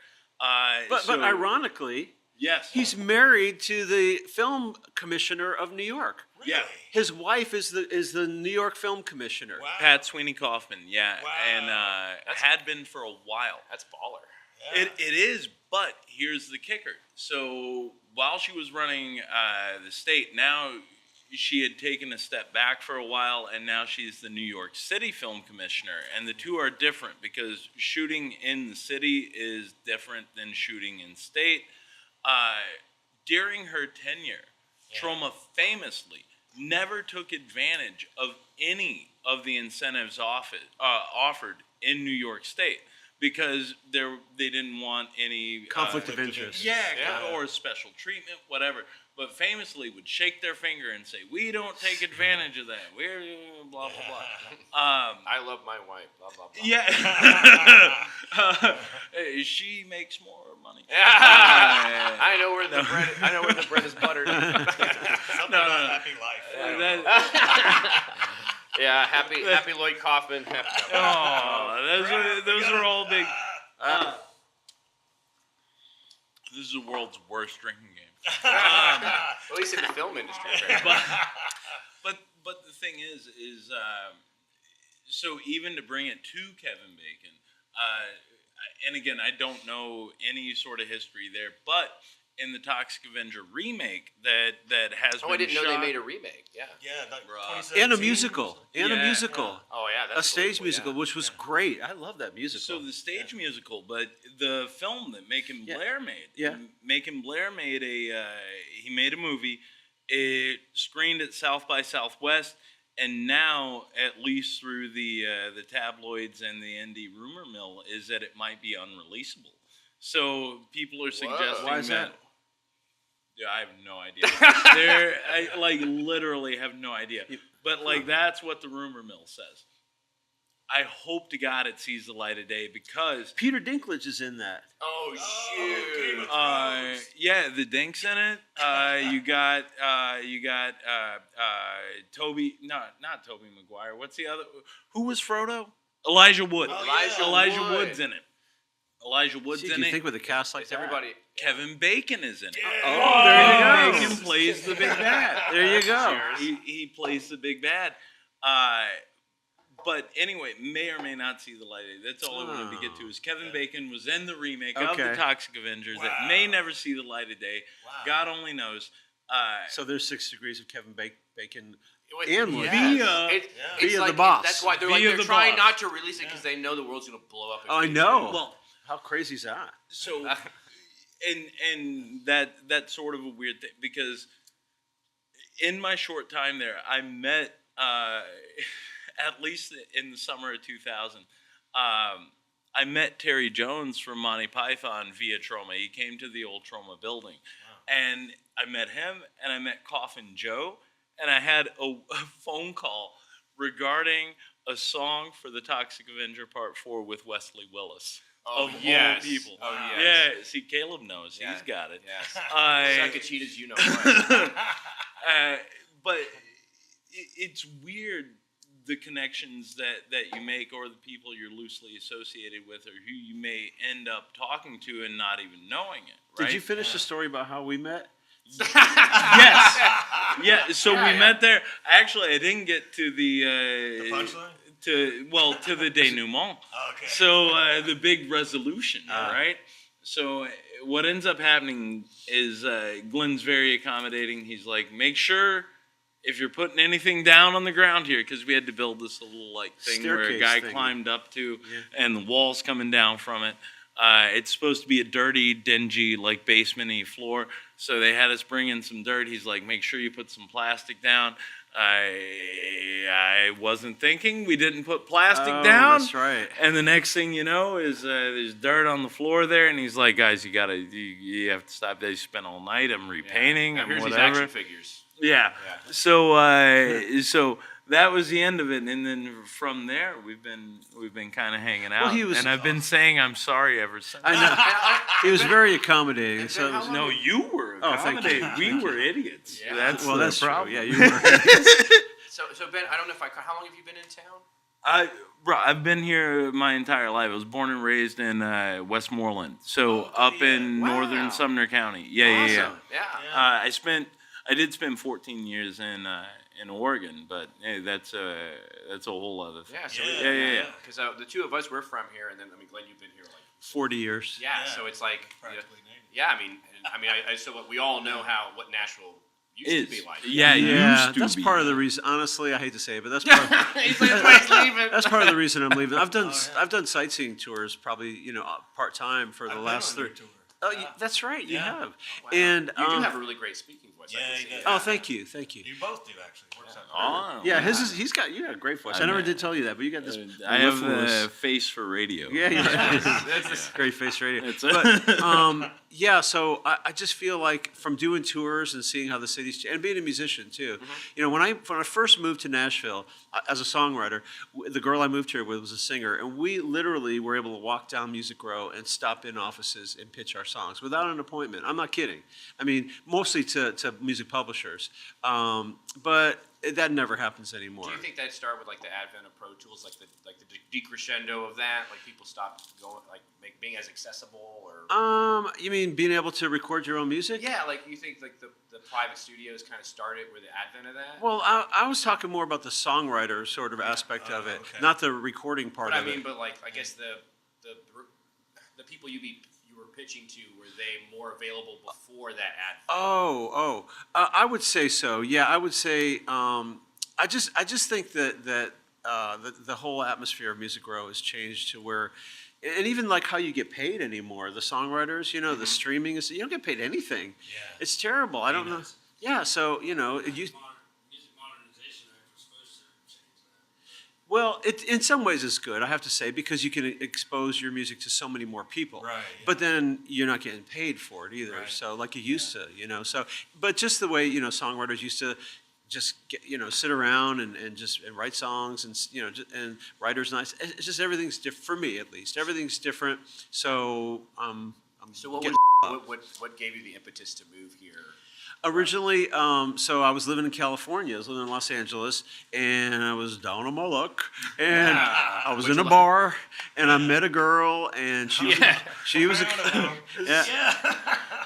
But ironically, yes, he's married to the film commissioner of New York. yeah. His wife is the New York film commissioner. Wow. Pat Sweeney Kaufman, yeah, Wow. and had been for a while. That's baller. Yeah. It is, but here's the kicker. So while she was running the state, now she had taken a step back for a while, and now she's the New York City Film Commissioner. And the two are different because shooting in the city is different than shooting in state. During her tenure, Troma famously never took advantage of any of the incentives offered in New York State because they didn't want any Conflict of interest. Yeah, or special treatment, whatever. But famously would shake their finger and say, "We don't take advantage of that. We're blah blah blah." I love my wife. Blah blah blah. Yeah, she makes more money. I know where the bread. I know where the bread is buttered. Something No, about no. happy life. Yeah, happy Lloyd Kaufman. Those are all big. This is the world's worst drinking game. At least in the film industry. Right? But the thing is so even to bring it to Kevin Bacon, and again, I don't know any sort of history there, but in the Toxic Avenger remake that has been I didn't know shot, they made a remake. Yeah. Yeah, like And a 2017. musical. Yeah. Oh yeah, A that's stage cool, musical, yeah. which was great. I love that musical. So the stage musical, but the film that Macon Blair made. Yeah. Macon Blair made he made a movie. It screened at South by Southwest, and now, at least through the tabloids and the indie rumor mill, is that it might be unreleasable. So people are suggesting Why is that? Yeah, I have no idea. I literally have no idea. But that's what the rumor mill says. I hope to God it sees the light of day because Peter Dinklage is in that. Oh Game shoot! of Thrones. yeah, the Dink's in it. You got Toby. No, not Toby Maguire. What's the other? Who was Frodo? Elijah Wood. Oh, yeah. Elijah Wood. Wood's in it. Elijah Wood's See, in do you it. think with a cast like It's that? everybody. Kevin Bacon is in it. Oh, there you go. Bacon plays the big bad. There you go. He plays the big bad. But anyway, may or may not see the light of day. That's all I wanted to get to. Is Kevin Bacon was in the remake of the Okay. Toxic Avengers that may never see the light of day. Wow. God only knows. So there's 6 degrees of Kevin Bacon. And Lloyd. It's Via like, the boss. That's why they're Via they're the trying boss. not to release it because they know the world's gonna blow up. Oh, I know. Well, How crazy is that? so and that's sort of a weird thing because in my short time there, I met at least in the summer of 2000. I met Terry Jones from Monty Python via Troma. He came to the old Troma building. And I met him, and I met Coffin Joe, and I had a phone call regarding a song for the Toxic Avenger Part 4 with Wesley Willis. Oh, of yes. all people. Oh, yes. Yeah, see, Caleb knows. Yeah. He's got it. Yes. I- Suck at cheetahs, you know. Right? But it's weird the connections that you make or the people you're loosely associated with or who you may end up talking to and not even knowing it, right? Did you finish the story about how we met? Yes. Yeah, so we met there. Actually, I didn't get to the punchline? To the denouement. Okay. So the big resolution, right? So what ends up happening is Glenn's very accommodating. He's like, make sure if you're putting anything down on the ground here, because we had to build this little like thing where a Staircase guy thing. climbed up to, and the walls coming down from it. It's supposed to be a dirty, dingy, like basement-y floor. So they had us bring in some dirt. He's like, make sure you put some plastic down. I wasn't thinking. We didn't put plastic down. That's right. And the next thing you know is there's dirt on the floor there, and he's like, guys, you have to stop. They spent all night. I'm repainting. Now, here's and these whatever. action figures. Yeah. So that was the end of it, and then from there we've been kind of hanging out. And I've been saying I'm sorry ever since. I know. He was very accommodating. So it was, No, you were accommodating. We were idiots. Yeah. That's well, the that's problem. true. Yeah, you were. So Ben, I don't know if how long have you been in town? I've been here my entire life. I was born and raised in Westmoreland, so up in northern Sumner County. Yeah. I did spend 14 years in Oregon, but hey, that's a whole other thing. Yeah. So Yeah. Because the two of us we're from here, and then Glenn, you've been here like 40 years. Yeah. So it's like Practically native. yeah. I so we all know what Nashville used to be like. Yeah, used to that's be. part of the reason. Honestly, I hate to say it, but that's part. He's like, "Please leave it." That's part of the reason I'm leaving. I've done sightseeing tours, probably part time for the last 3. Oh, that's right, you have. Wow. And you do have a really great speaking voice. Yeah, I can he see does. that. oh, thank you. You both do, actually. Works out Oh, Yeah, you got a great voice. I never did tell you that, but you got this. I have mellifluous- a face for radio. Yeah, that's great face radio. It's But yeah, so I just feel like from doing tours and seeing how the city's and being a musician too. You know, when I first moved to Nashville as a songwriter, the girl I moved here with was a singer, and we literally were able to walk down Music Row and stop in offices and pitch our songs without an appointment. I'm not kidding. I mean, mostly to music publishers, but that never happens anymore. Do you think that started with like the advent of Pro Tools, like the decrescendo of that, like people stopped going, like being as accessible, or? You mean being able to record your own music? Yeah, like you think like the private studios kind of started with the advent of that. Well, I was talking more about the songwriter sort of aspect of it, okay. not the recording part But of it. but like I guess the people you were pitching to, were they more available before that advent? I would say so. Yeah, I would say. I just think that the whole atmosphere of Music Row has changed to where, and even like how you get paid anymore. The songwriters, the streaming is, you don't get paid anything. Yeah. It's terrible. I don't know. Yeah, so it used. Music Modernization Act was supposed to change that. Well, in some ways it's good, I have to say, because you can expose your music to so many more people. Right, yeah. But then you're not getting paid for it either. Right. So like you used to, So, but just the way songwriters used to just get, sit around and write songs and and writers' nights. It's just everything's different for me, at least. Everything's different. So So what gave you the impetus to move here? Originally, so I was living in California. I was living in Los Angeles, and I was down on my luck. And I was in a bar, and I met a girl, and she was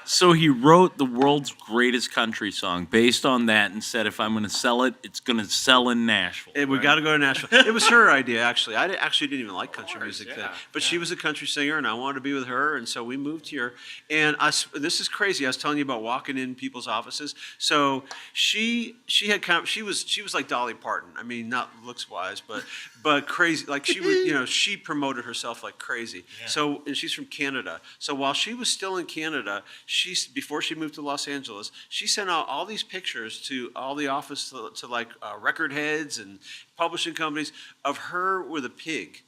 So he wrote the world's greatest country song based on that and said, if I'm going to sell it, it's going to sell in Nashville. We right? got to go to Nashville. It was her idea, actually. I actually didn't even like country music then. But she was a country singer, and I wanted to be with her, and so we moved here. And this is crazy. I was telling you about walking in people's offices. So she was like Dolly Parton. I mean, not looks wise, but crazy. Like she would, she promoted herself like crazy. Yeah. So, and she's from Canada. So while she was still in Canada, before she moved to Los Angeles, she sent out all these pictures to all the office to like record heads and publishing companies of her with a pig.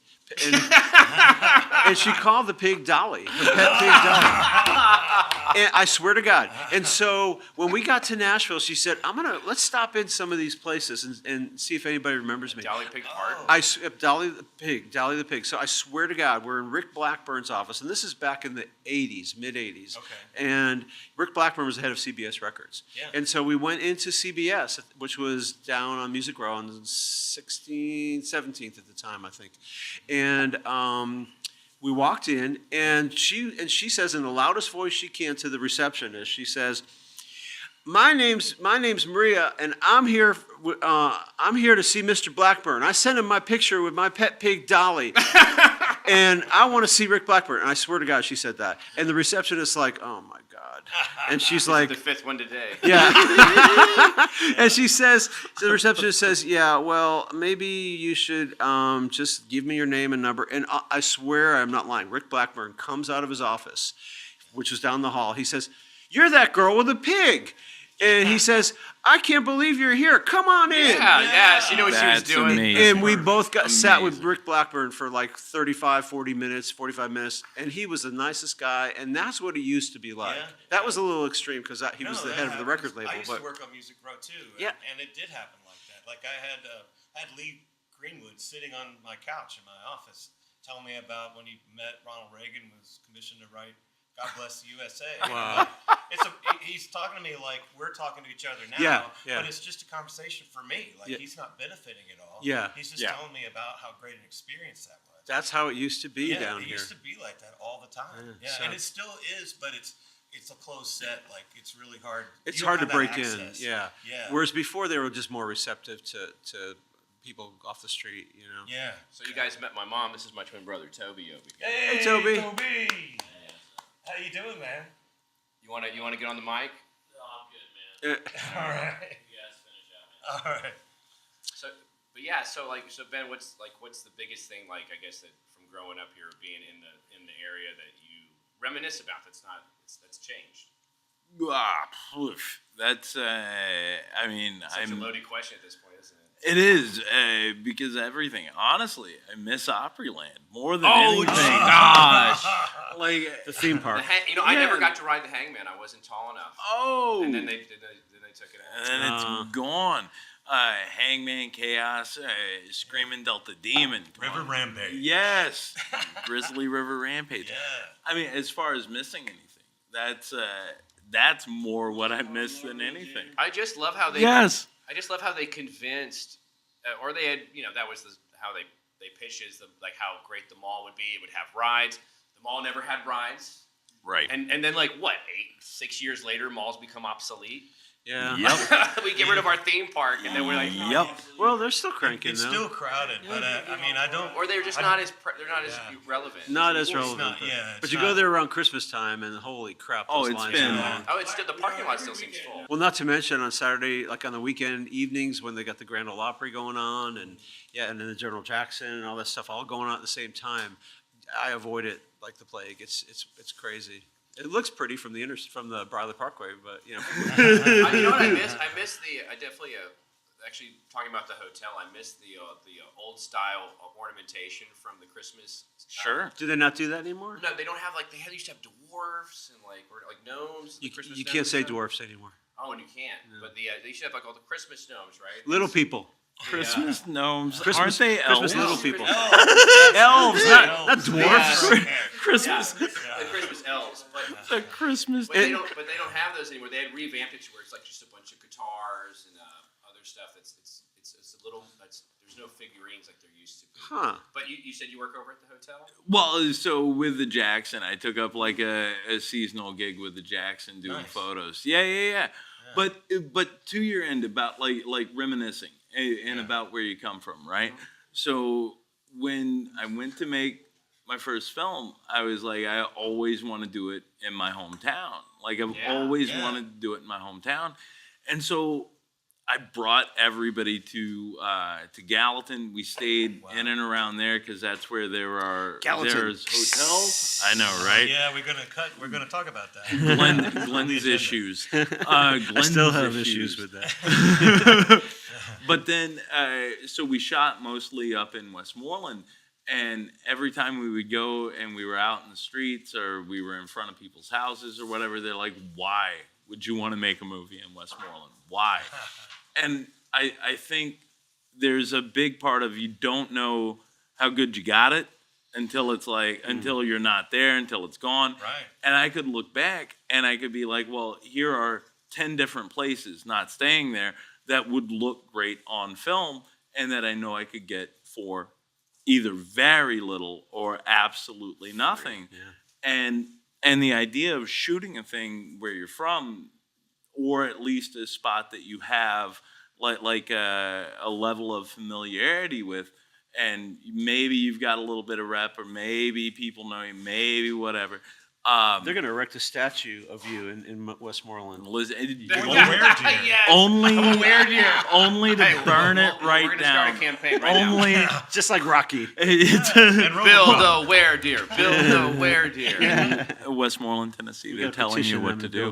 And she called the pig Dolly, her pet pig Dolly. And I swear to God. And so when we got to Nashville, she said, let's stop in some of these places and see if anybody remembers me. Dolly Pig Park? Dolly the pig. So I swear to God, we're in Rick Blackburn's office, and this is back in the 80s, mid-80s. Okay. And Rick Blackburn was the head of CBS Records. Yeah. And so we went into CBS, which was down on Music Row on 16th, 17th at the time, I think. And we walked in, and she says in the loudest voice she can to the receptionist, she says, "My name's Maria, and I'm here to see Mr. Blackburn. I sent him my picture with my pet pig Dolly." And I want to see Rick Blackburn. And I swear to God, she said that. And the receptionist's like, oh my God. And she's like, The fifth one today. yeah. And she says, the receptionist says, yeah, well, maybe you should just give me your name and number. And I swear I'm not lying. Rick Blackburn comes out of his office, which was down the hall. He says, you're that girl with the pig. And he says, I can't believe you're here. Come on in. Yeah, she knew what she was That's doing. amazing. And we both sat with Amazing. Rick Blackburn for like 35, 40 minutes, 45 minutes. And he was the nicest guy. And that's what he used to be like. Yeah. That was a little extreme because he was No, the that head of the record happens. label. I used But to work on Music Row too, Yeah. and it did happen like that. Like I had Lee Greenwood sitting on my couch in my office telling me about when he met Ronald Reagan, was commissioned to write God Bless the USA. Wow. He's talking to me like we're talking to each other now, Yeah. but it's just a conversation for me. Like Yeah. he's not benefiting at all. Yeah. He's just Yeah. telling me about how great an experience that was. that's how it used to be down it here. used to be like that all the time. Yeah, Yeah, so- and it still is, but it's a closed set. Like it's really hard. It's You hard to don't have break that in. access. Yeah. Yeah. Whereas before they were just more receptive to people off the street, you know. Yeah. So you guys met my mom. This is my twin brother, Toby, over here. Hey, Toby. How you doing, man? You wanna get on the mic? All right. All right. So, but so Ben, what's the biggest thing, like, I guess, that from growing up here, being in the area that you reminisce about that's changed? That's I mean, Such a loaded question at this point, isn't it? It is because everything. Honestly, I miss Opryland more than Oh, anything. gosh. Like The theme park. I never got to ride the Hangman. I wasn't tall enough. oh, And then they took it out. and then it's gone. Hangman Chaos, Screaming Delta Demon, come River on. Rampage. Yes, Grizzly River Rampage. Yeah. I mean, as far as missing anything, that's more what I miss than anything. I just love how they. Yes. I just love how they convinced, or they had, that was how they pitched it, like how great the mall would be. It would have rides. The mall never had rides. Right. And then 6 years later, malls become obsolete. Yeah. Yep. We get rid of our theme park, and then we're like, Yep. Well, they're still cranking It's though. still crowded, but I mean, I don't. or they're just not as relevant. Not as It's relevant. not- but yeah, but it's you not- go there around Christmas time, and holy crap, Oh, those it's lines been- are long. Oh, the parking lot still seems full. Well, not to mention on Saturday, like on the weekend evenings when they got the Grand Ole Opry going on, and and then the General Jackson and all that stuff all going on at the same time. I avoid it like the plague. It's crazy. It looks pretty from the Briley Parkway, but You know what I miss? I definitely actually talking about the hotel. I miss the old style ornamentation from the Christmas. Sure. do they not do that anymore? No, they don't have they used to have dwarfs and like gnomes. the Christmas You gnomes can't say and stuff. dwarfs anymore. Oh, and you can't. But they used to have all the Christmas gnomes, right? Little people. Christmas gnomes. Christmas- Aren't they Christmas elves? little people. Elves, not dwarfs. Christmas. The Christmas elves, but The Christmas. they don't have those anymore. They had revamped it to where it's like just a bunch of guitars and other stuff. It's a little. There's no figurines like there used to be. Huh. But you said you work over at the hotel? Well, so with the Jackson, I took up like a seasonal gig with the Jackson doing Nice. photos. Yeah. But to your end about like reminiscing and about where you come from, right? So when I went to make my first film, I was like, I always want to do it in my hometown. Like I've always wanted to do it in my hometown, and so I brought everybody to Gallatin. We stayed in and around there because that's where there's hotels. I know, right? Yeah, we're gonna talk about that. Glenn's issues. I still have issues with that. But then, so we shot mostly up in Westmoreland, and every time we would go and we were out in the streets or we were in front of people's houses or whatever, they're like, "Why would you want to make a movie in Westmoreland? Why?" And I think there's a big part of you don't know how good you got it until it's like, until you're not there, until it's gone. Right. And I could look back and I could be like, well, here are 10 different places, not staying there, that would look great on film and that I know I could get for either very little or absolutely nothing. Yeah. And the idea of shooting a thing where you're from, or at least a spot that you have like a level of familiarity with, and maybe you've got a little bit of rep, or maybe people know you, maybe whatever. They're going to erect a statue of you in Westmoreland. Only to burn it right We're gonna down. start a campaign right now. Just like Rocky. Build a were-deer. Build a were-deer. Westmoreland, Tennessee. They're telling you what to do.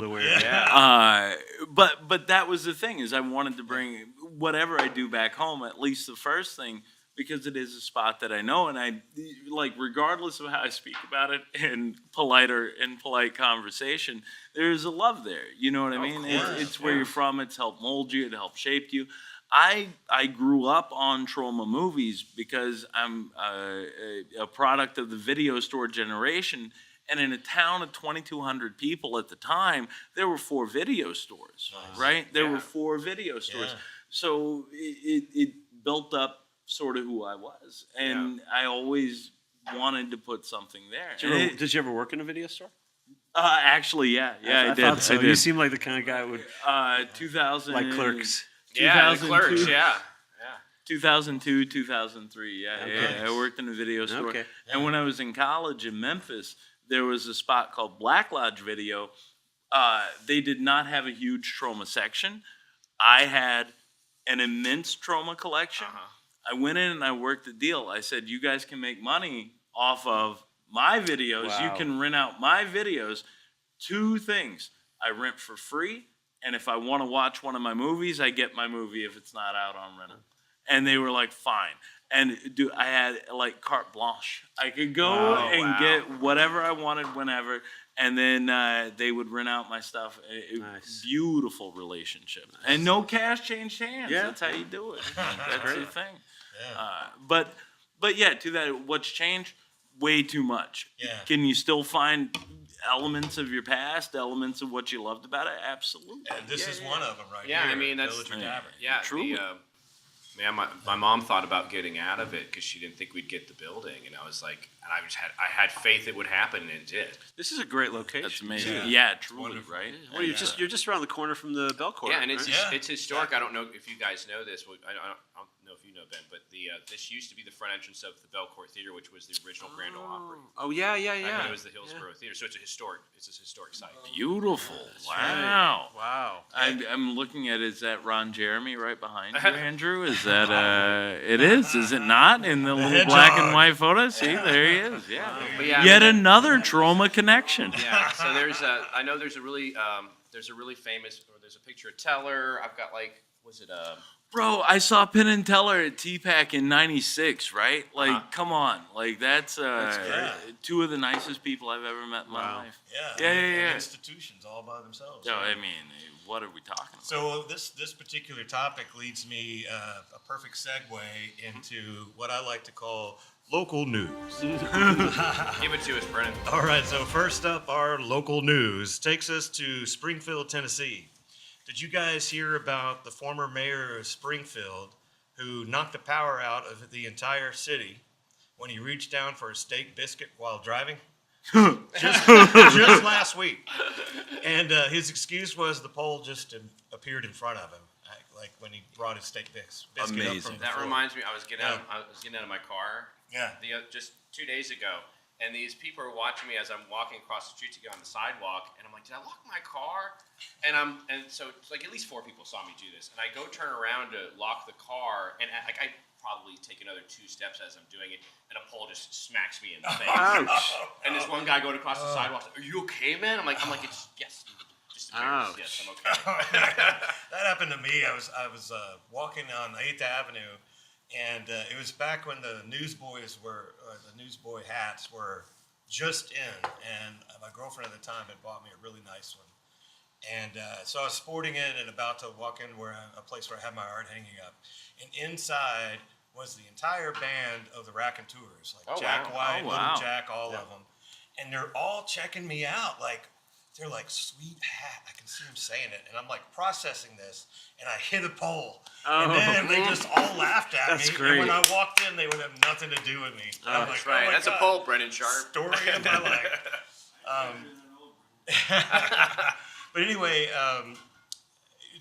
But that was the thing, is I wanted to bring whatever I do back home, at least the first thing, because it is a spot that I know, and I like, regardless of how I speak about it in polite conversation, there's a love there. You know what I mean? It's where you're from. It's helped mold you. It helped shape you. I grew up on Troma movies because I'm a product of the video store generation. And in a town of 2,200 people at the time, there were 4 video stores, right? There were 4 video stores. So it built up sort of who I was. And I always wanted to put something there. Did you ever work in a video store? Actually, yeah, I did. Thought so. I did. You seem like the kind of guy who would 2000, like Clerks. Yeah, the Clerks. Yeah. 2002, 2003. Yeah. I worked in a video store. Okay. And when I was in college in Memphis, there was a spot called Black Lodge Video. They did not have a huge Troma section. I had an immense Troma collection. I went in and I worked the deal. I said, you guys can make money off of my videos. Wow. You can rent out my videos. 2 things. I rent for free, and if I want to watch one of my movies, I get my movie if it's not out on rental. And they were like, fine. And I had like carte blanche. I could go get whatever I wanted whenever, and then they would rent out my stuff. Nice. Beautiful relationship. And no cash changed hands. Yeah. That's how you do it. That's the thing. But yeah, to that, what's changed? Way too much. Yeah. Can you still find elements of your past, elements of what you loved about it? Absolutely. And this is one of them right Yeah, here. I mean, that's Villager Tavern. yeah. Truly. My mom thought about getting out of it because she didn't think we'd get the building, and I was like, and I had faith it would happen, and it did. This is a great location. That's amazing. Yeah. Yeah, truly, Wonderful. right? Well, you're just around the corner from the Belcourt. Yeah, and it's right? it's historic. I don't know if you guys know this. I don't know if you know, Ben, but this used to be the front entrance of the Belcourt Theater, which was the original Grand Ole Opry. Oh yeah. And it was the Hillsborough Theater, so it's a historic site. Beautiful. Wow. Wow. I'm looking at, is that Ron Jeremy right behind you, Andrew? Is that, it is it not? In the little black and white photo? See, there he is, yeah. But yeah, Yet another Troma connection. Yeah, so I know there's a really famous, or there's a picture of Teller. I've got like, was it Bro, I saw Penn and Teller at TPAC in '96, right? Like, come on. Like, that's 2 of the nicest people I've ever met in my life. Yeah. Yeah. Institutions all by themselves. So, I mean, what are we talking about? So this particular topic leads me a perfect segue into what I like to call local news. Give it to us, Brennan. All right, so first up, our local news takes us to Springfield, Tennessee. Did you guys hear about the former mayor of Springfield who knocked the power out of the entire city when he reached down for a steak biscuit while driving? just last week. And his excuse was the pole just appeared in front of him, like when he brought his steak biscuit up from the That floor. reminds me, I was getting out of my car. Yeah. Just 2 days ago, and these people are watching me as I'm walking across the street to get on the sidewalk, and I'm like, did I lock my car? And so like at least 4 people saw me do this, and I go turn around to lock the car, and I probably take another 2 steps as I'm doing it, and a pole just smacks me in the face. Ouch. And this one guy going across the sidewalk, are you okay, man? I'm like, it's yes. Just Ouch. yes, I'm okay. That happened to me. I was walking on 8th Avenue, and it was back when the newsboy hats were just in, and my girlfriend at the time had bought me a really nice one. And so I was sporting it and about to walk in a place where I had my art hanging up. And inside was the entire band of the Raconteurs, like Jack White, Little Jack, all of them. And they're all checking me out, like, they're like, sweet hat. I can see them saying it. And I'm like processing this, and I hit a pole. And then they just all laughed at me. Great. And when I walked in, they would have nothing to do with me. I'm That's like, right. oh my That's God. a pole, Brennan Sharp. Story of my life. But anyway,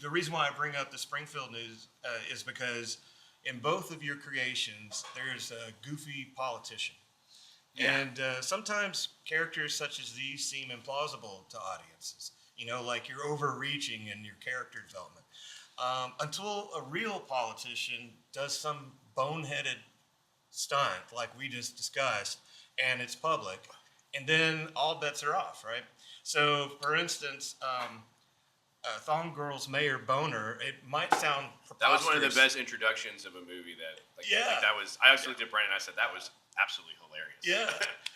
the reason why I bring up the Springfield news is because in both of your creations, there's a goofy politician. Yeah. And sometimes characters such as these seem implausible to audiences. You know, like you're overreaching in your character development. Until a real politician does some boneheaded stunt like we just discussed, and it's public, and then all bets are off, right? So, for instance, Thong Girl's Mayor Boner, it might sound preposterous. That was one of the best introductions of a movie that, like that was, I actually looked at Brandon and I said, that was absolutely hilarious. Yeah.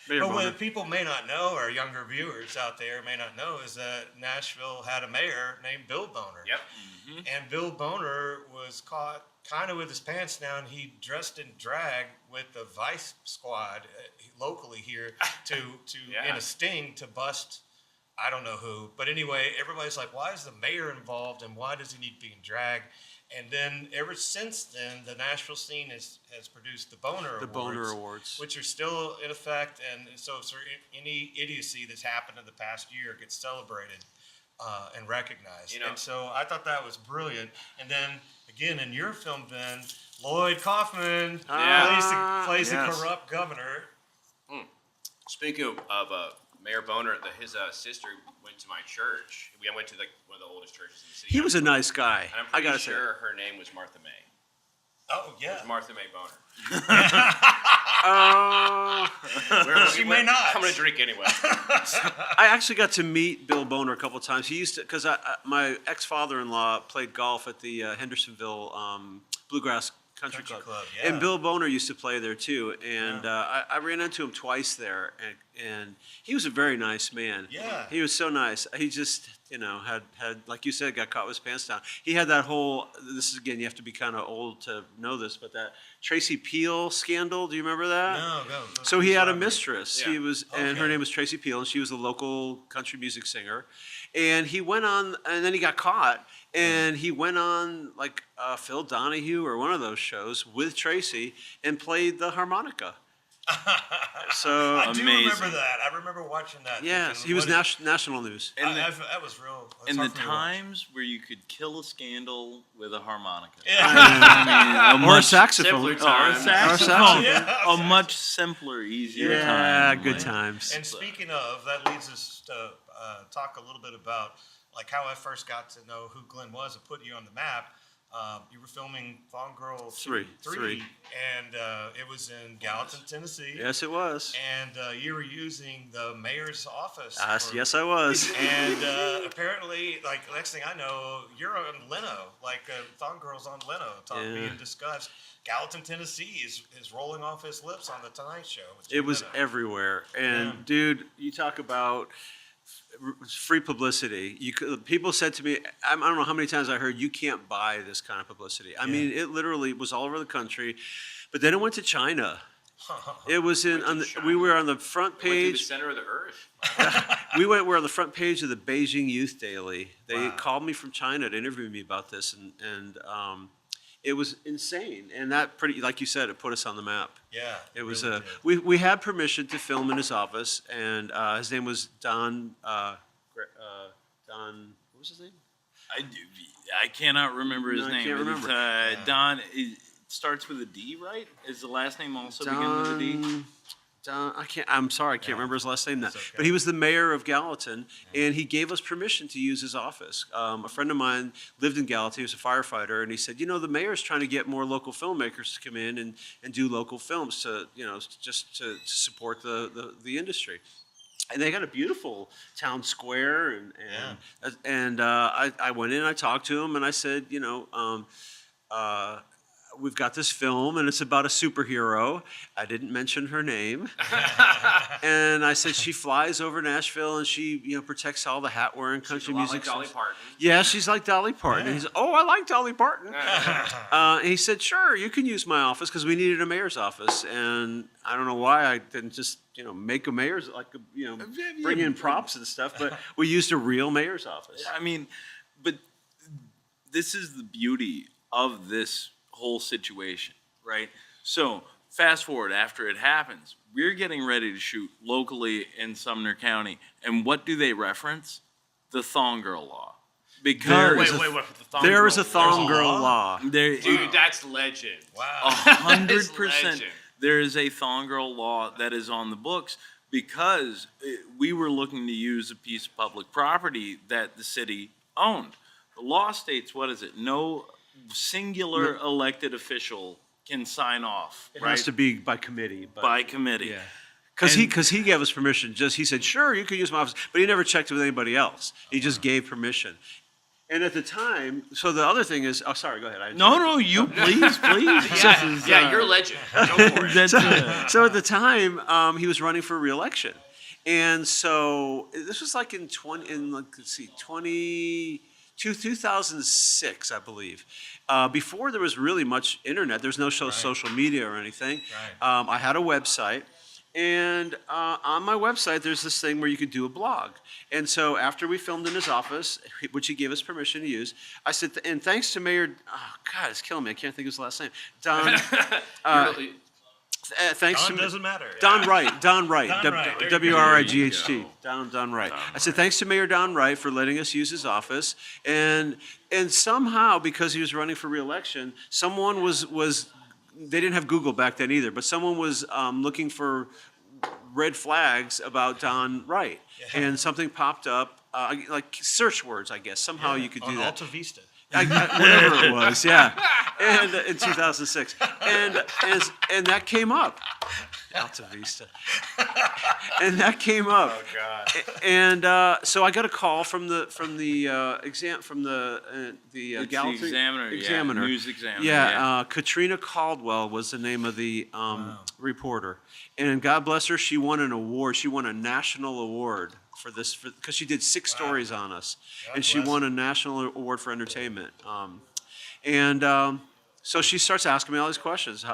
Mayor But Boner. what people may not know, or younger viewers out there may not know, is that Nashville had a mayor named Bill Boner. Yep. And Bill Boner was caught kind of with his pants down. He dressed in drag with the Vice Squad locally here to in a sting to bust I don't know who. But anyway, everybody's like, why is the mayor involved and why does he need to be in drag? And then ever since then, the Nashville scene has produced the Boner Awards, which are still in effect. And so any idiocy that's happened in the past year gets celebrated and recognized. You know, and so I thought that was brilliant. And then again, in your film, Ben, Lloyd Kaufman plays the corrupt governor. Speaking of Mayor Boner, his sister went to my church. I went to one of the oldest churches in the city. He was a nice guy. And I'm I pretty gotta sure her name was Martha May. Oh, yeah. It was Martha May Boner. She may not. I'm going to drink anyway. I actually got to meet Bill Boner a couple of times. He used to, because my ex-father-in-law played golf at the Hendersonville Bluegrass Country Club. Yeah. And Bill Boner used to play there too. And I ran into him twice there, and he was a very nice man. Yeah. He was so nice. He just, had like you said, got caught with his pants down. He had that whole, this is, again, you have to be kind of old to know this, but that Tracy Peel scandal, do you remember that? No. So he had a mistress. Yeah. He was, and her name was Tracy Peel, and she was a local country music singer. And he went on, and then he got caught, and he went on like Phil Donahue or one of those shows with Tracy and played the harmonica. So I do amazing. remember that. I remember watching that. yes, thinking, he was what is- national news. And that was real. That's in the hard for me to watch. times where you could kill a scandal with a harmonica. Yeah. I mean, Or a saxophone. simpler Or a times. saxophone. Yeah. A much simpler, easier Yeah, time. good Like, times. And speaking of, that leads us to talk a little bit about like how I first got to know who Glenn was and put you on the map. You were filming Thong Girl Three. and it was in Gallatin, Tennessee. Yes, it was. And you were using the mayor's office. Yes, I was. And apparently, like, next thing I know, you're on Leno. Like, Thong Girl's on Leno, being discussed. Gallatin, Tennessee is rolling off his lips on the Tonight Show. with It was Leno. everywhere. And dude, you talk about free publicity. People said to me, I don't know how many times I heard, you can't buy this kind of publicity. I mean, it literally was all over the country. But then it went to China. It was we were on the front Went to the page. center of the earth. We're on the front page of the Beijing Youth Daily. They called me from China to interview me about this, and it was insane. And that like you said, it put us on the map. Yeah. It was really we had permission to film in his office, and his name was Don. Don, what was his name? I cannot remember his No, I name. can't but it's, remember. Don. It starts with a D, right? Is the last name also begin with a D? Don, I'm sorry, I can't remember his last name now. okay. But he was the mayor of Gallatin, and he gave us permission to use his office. A friend of mine lived in Gallatin. He was a firefighter, and he said, the mayor's trying to get more local filmmakers to come in and do local films to, just to support the industry. And they got a beautiful town square, and I went in, I talked to him, and I said, we've got this film, and it's about a superhero. I didn't mention her name. And I said she flies over Nashville, and she, protects all the hat-wearing country music. Like Dolly Parton. Yeah, she's like Dolly Parton. And he said, I like Dolly Parton. And he said, sure, you can use my office, because we needed a mayor's office. And I don't know why I didn't just, make a mayor's, bring in props and stuff, but we used a real mayor's office. I mean, but this is the beauty of this whole situation, right? So fast forward after it happens, we're getting ready to shoot locally in Sumner County, and what do they reference? The Thong Girl law. because Wait, what? The thong There is girl? a thong There's a girl law? law. there, Dude, that's legend. Wow. 100%, legend. there is a thong girl law that is on the books because we were looking to use a piece of public property that the city owned. The law states, what is it? No singular elected official can sign off, It right? has to be by committee. But, By committee. Yeah. Because he gave us permission. He said, sure, you can use my office. But he never checked with anybody else. He just gave permission. And at the time, so the other thing is, sorry, go ahead. No, you please. Yeah, you're legend. Go for it. So at the time, he was running for re-election. And so this was like in 2006, I believe. Before there was really much internet, there's no social media or anything. Right. I had a website. And on my website, there's this thing where you could do a blog. And so after we filmed in his office, which he gave us permission to use, I said, and thanks to Mayor, oh God, it's killing me. I can't think of his last name. Don. Thanks Don to doesn't matter. Don Wright. Don Wright. There you go. WRIGHT. Don Wright. I said thanks to Mayor Don Wright for letting us use his office, and somehow because he was running for re-election, someone was they didn't have Google back then either, but someone was looking for red flags about Don Wright, and something popped up, like search words, I guess. Somehow you could do on that. Alta Vista. Whatever it was, yeah. And in 2006, and that came up. Alta Vista. And that came up. Oh God. And so I got a call from the It's Gallatin the Examiner. Yeah, News Examiner. Yeah, Katrina Caldwell was the name of the reporter, and God bless her, she won an award. She won a national award for this because she did 6 stories on us, and she won a national award for entertainment. So she starts asking me all these questions.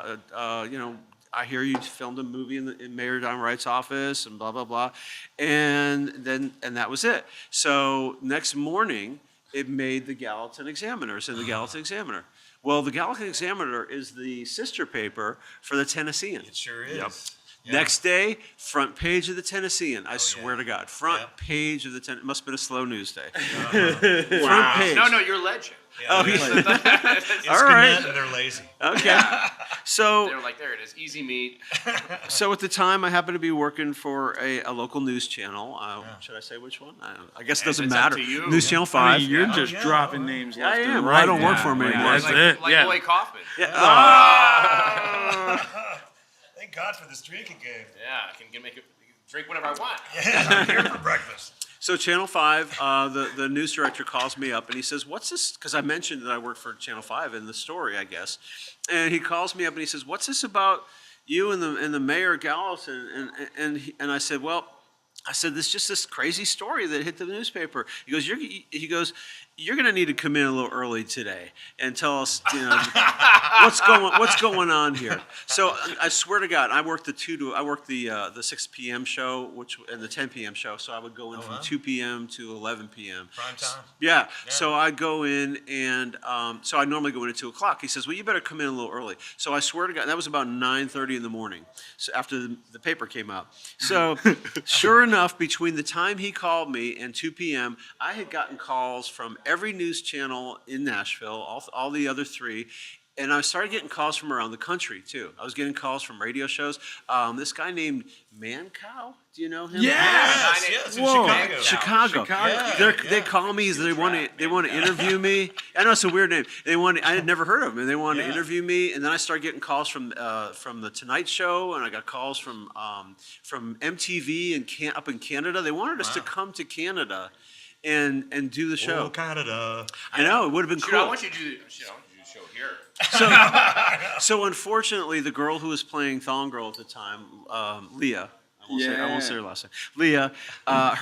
I hear you filmed a movie in Mayor Don Wright's office and blah, blah, blah. And that was it. So next morning, it made the Gallatin Examiner. It's in the Gallatin Examiner. Well, the Gallatin Examiner is the sister paper for the Tennessean. It sure is. Yep. Yeah. Next day, front page of the Tennessean. I swear to God, front page of the Tennessean. It must have been a slow news day. Front page. No, you're legend. Oh, It's all right. and they're lazy. Okay. So They're like, there it is, easy meat. So at the time, I happened to be working for a local news channel. Should I say which one? I guess it doesn't It's up matter. to you. News Channel 5. You're just dropping names Yeah, I left am. and Well, right. I don't work for him anymore. That's it. Like Yeah. Lloyd Kaufman. Thank God for this drinking game. Yeah, I can drink whatever I want. I'm here for breakfast. So Channel 5, the news director calls me up and he says, what's this? Because I mentioned that I work for Channel 5 in the story, I guess. And he calls me up and he says, what's this about you and the mayor of Gallatin? And I said, well, there's just this crazy story that hit the newspaper. He goes, you're going to need to come in a little early today and tell us, what's going on here. So I swear to God, I worked the 6 p.m. show, and the 10 p.m. show. So I would go in from 2 p.m. to 11 p.m. Prime time. Yeah. So I'd go in, and so I normally go in at 2 o'clock. He says, well, you better come in a little early. So I swear to God, that was about 9:30 in the morning. So after the paper came out. So sure enough, between the time he called me and 2 p.m., I had gotten calls from every news channel in Nashville, all the other 3. And I started getting calls from around the country, too. I was getting calls from radio shows. This guy named Mancow, do you know him? Yes, in Chicago. Yeah, They call me. They want to interview me. I know it's a weird name. I had never heard of him, and they wanted to interview me. And then I started getting calls from the Tonight Show, and I got calls from MTV up in Canada. They wanted us to come to Canada and do the show. Oh, Canada. I know, it would have been Dude, cool. I want you to do the show here. So unfortunately, the girl who was playing Thong Girl at the time, Leah. I won't say her last name. Leah,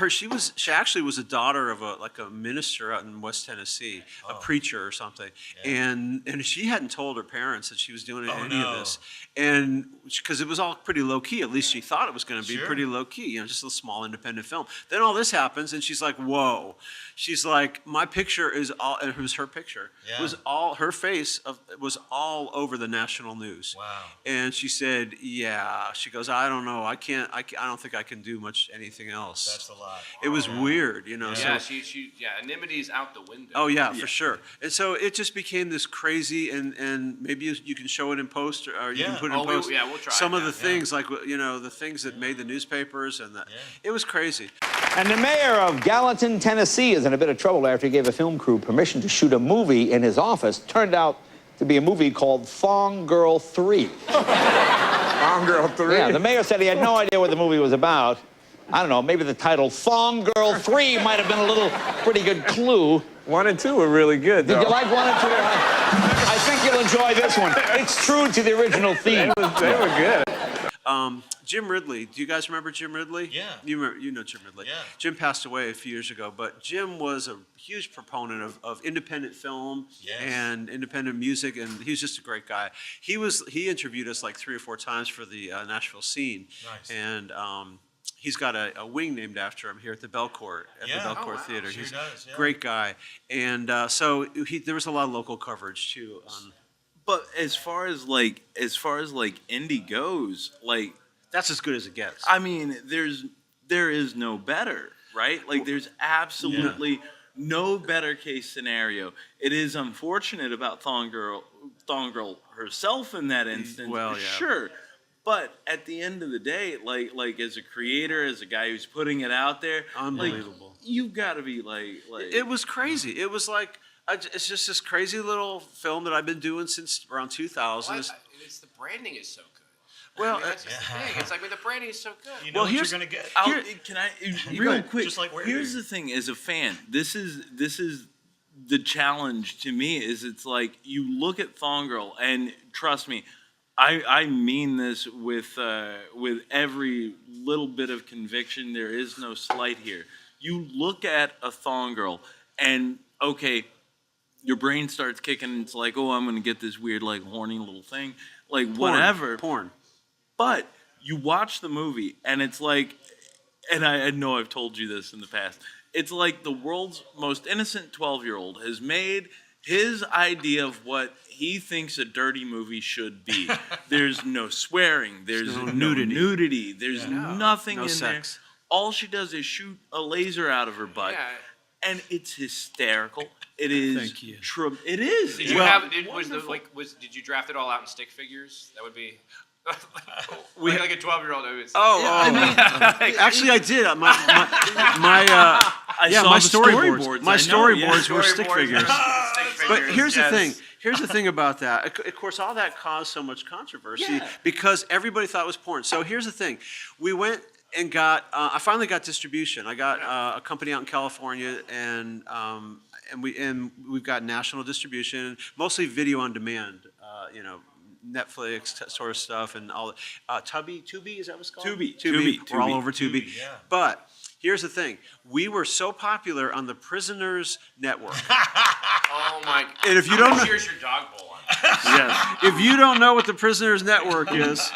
she actually was a daughter of a minister out in West Tennessee, a preacher or something, and she hadn't told her parents that she was doing any of this, and because it was all pretty low key. At least she thought it was going to be pretty low key, just a small independent film. Then all this happens, and she's like, "Whoa!" She's like, "My picture is all." And it was her picture. It was all her face. Was all over the national news. Wow. And she said, "Yeah." She goes, "I don't know. I can't. I don't think I can do much anything else. That's a lot. It was weird, you know. Yeah, So, anonymity's out the window. oh yeah, for sure. And so it just became this crazy, and maybe you can show it in post, or you can Yeah. put it in post. we'll try Some it of the now. things, like the things that made the newspapers, and it was crazy. And the mayor of Gallatin, Tennessee is in a bit of trouble after he gave a film crew permission to shoot a movie in his office. Turned out to be a movie called Thong Girl 3. Thong Girl 3? Yeah, the mayor said he had no idea what the movie was about. I don't know, maybe the title Thong Girl 3 might have been a little pretty good clue. 1 and 2 were really good, though. Did you like 1 and 2? I think you'll enjoy this one. It's true to the original theme. They were good. Jim Ridley. Do you guys remember Jim Ridley? Yeah. You know Jim Ridley. Yeah. Jim passed away a few years ago, but Jim was a huge proponent of independent film and independent music, and he was just a great guy. He interviewed us like 3 or 4 times for the Nashville scene. Nice. And he's got a wing named after him here at the Belcourt, the Belcourt Theater. Sure He's does, yeah. a great guy. And so there was a lot of local coverage too. But as far as like indie goes, like That's as good as it gets. I mean, there is no better, right? Like there's absolutely no better case scenario. It is unfortunate about Thong Girl herself in that instance. Well, yeah. Sure. But at the end of the day, like as a creator, as a guy who's putting it out there, Unbelievable. Like, you've got to be like It was crazy. It was like it's just this crazy little film that I've been doing since around 2000. It's the branding is so good. Well, I mean, that's the thing. It's like, the branding is so good. You know what you're gonna get. Real quick? Just like here's the thing: as a fan, this is the challenge to me. Is it's like you look at Thong Girl, and trust me, I mean this with every little bit of conviction. There is no slight here. You look at a Thong Girl, and okay, your brain starts kicking. And it's like, oh, I'm gonna get this weird, like horny little thing, like whatever. Porn. But you watch the movie, and it's like, and I know I've told you this in the past, it's like the world's most innocent 12-year-old has made his idea of what he thinks a dirty movie should be. There's no swearing, there's no nudity, there's nothing in sex. there. All she does is shoot a laser out of her butt, and it's hysterical. It is. Thank you. It is. Did you did you draft it all out in stick figures? That would be. Like a 12-year-old. Actually, I did. My storyboards. My storyboards were stick figures. But here's the thing. Here's the thing about that. Of course, all that caused so much controversy because everybody thought it was porn. So here's the thing. We went and got. I finally got distribution. I got a company out in California, and we've got national distribution, mostly video on demand. Netflix sort of stuff and all. Tubi, is that what's called? Tubi. We're all over Tubi. Yeah. But here's the thing: we were so popular on the Prisoners Network. Oh my! And if you don't know, here's your dog bowl on. yes, if you don't know what the Prisoners Network is,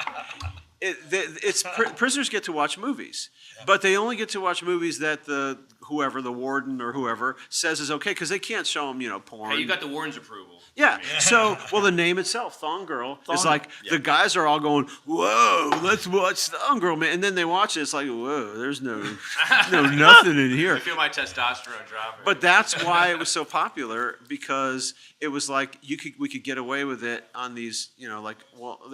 prisoners get to watch movies, but they only get to watch movies that the warden or whoever says is okay, because they can't show them, porn. Hey, you got the warden's approval. Yeah. So, the name itself, Thong Girl, is like the guys are all going, "Whoa, let's watch Thong Girl, man!" And then they watch it. It's like, "Whoa, there's no nothing in here." I feel my testosterone dropping. But that's why it was so popular, because it was like we could get away with it on these,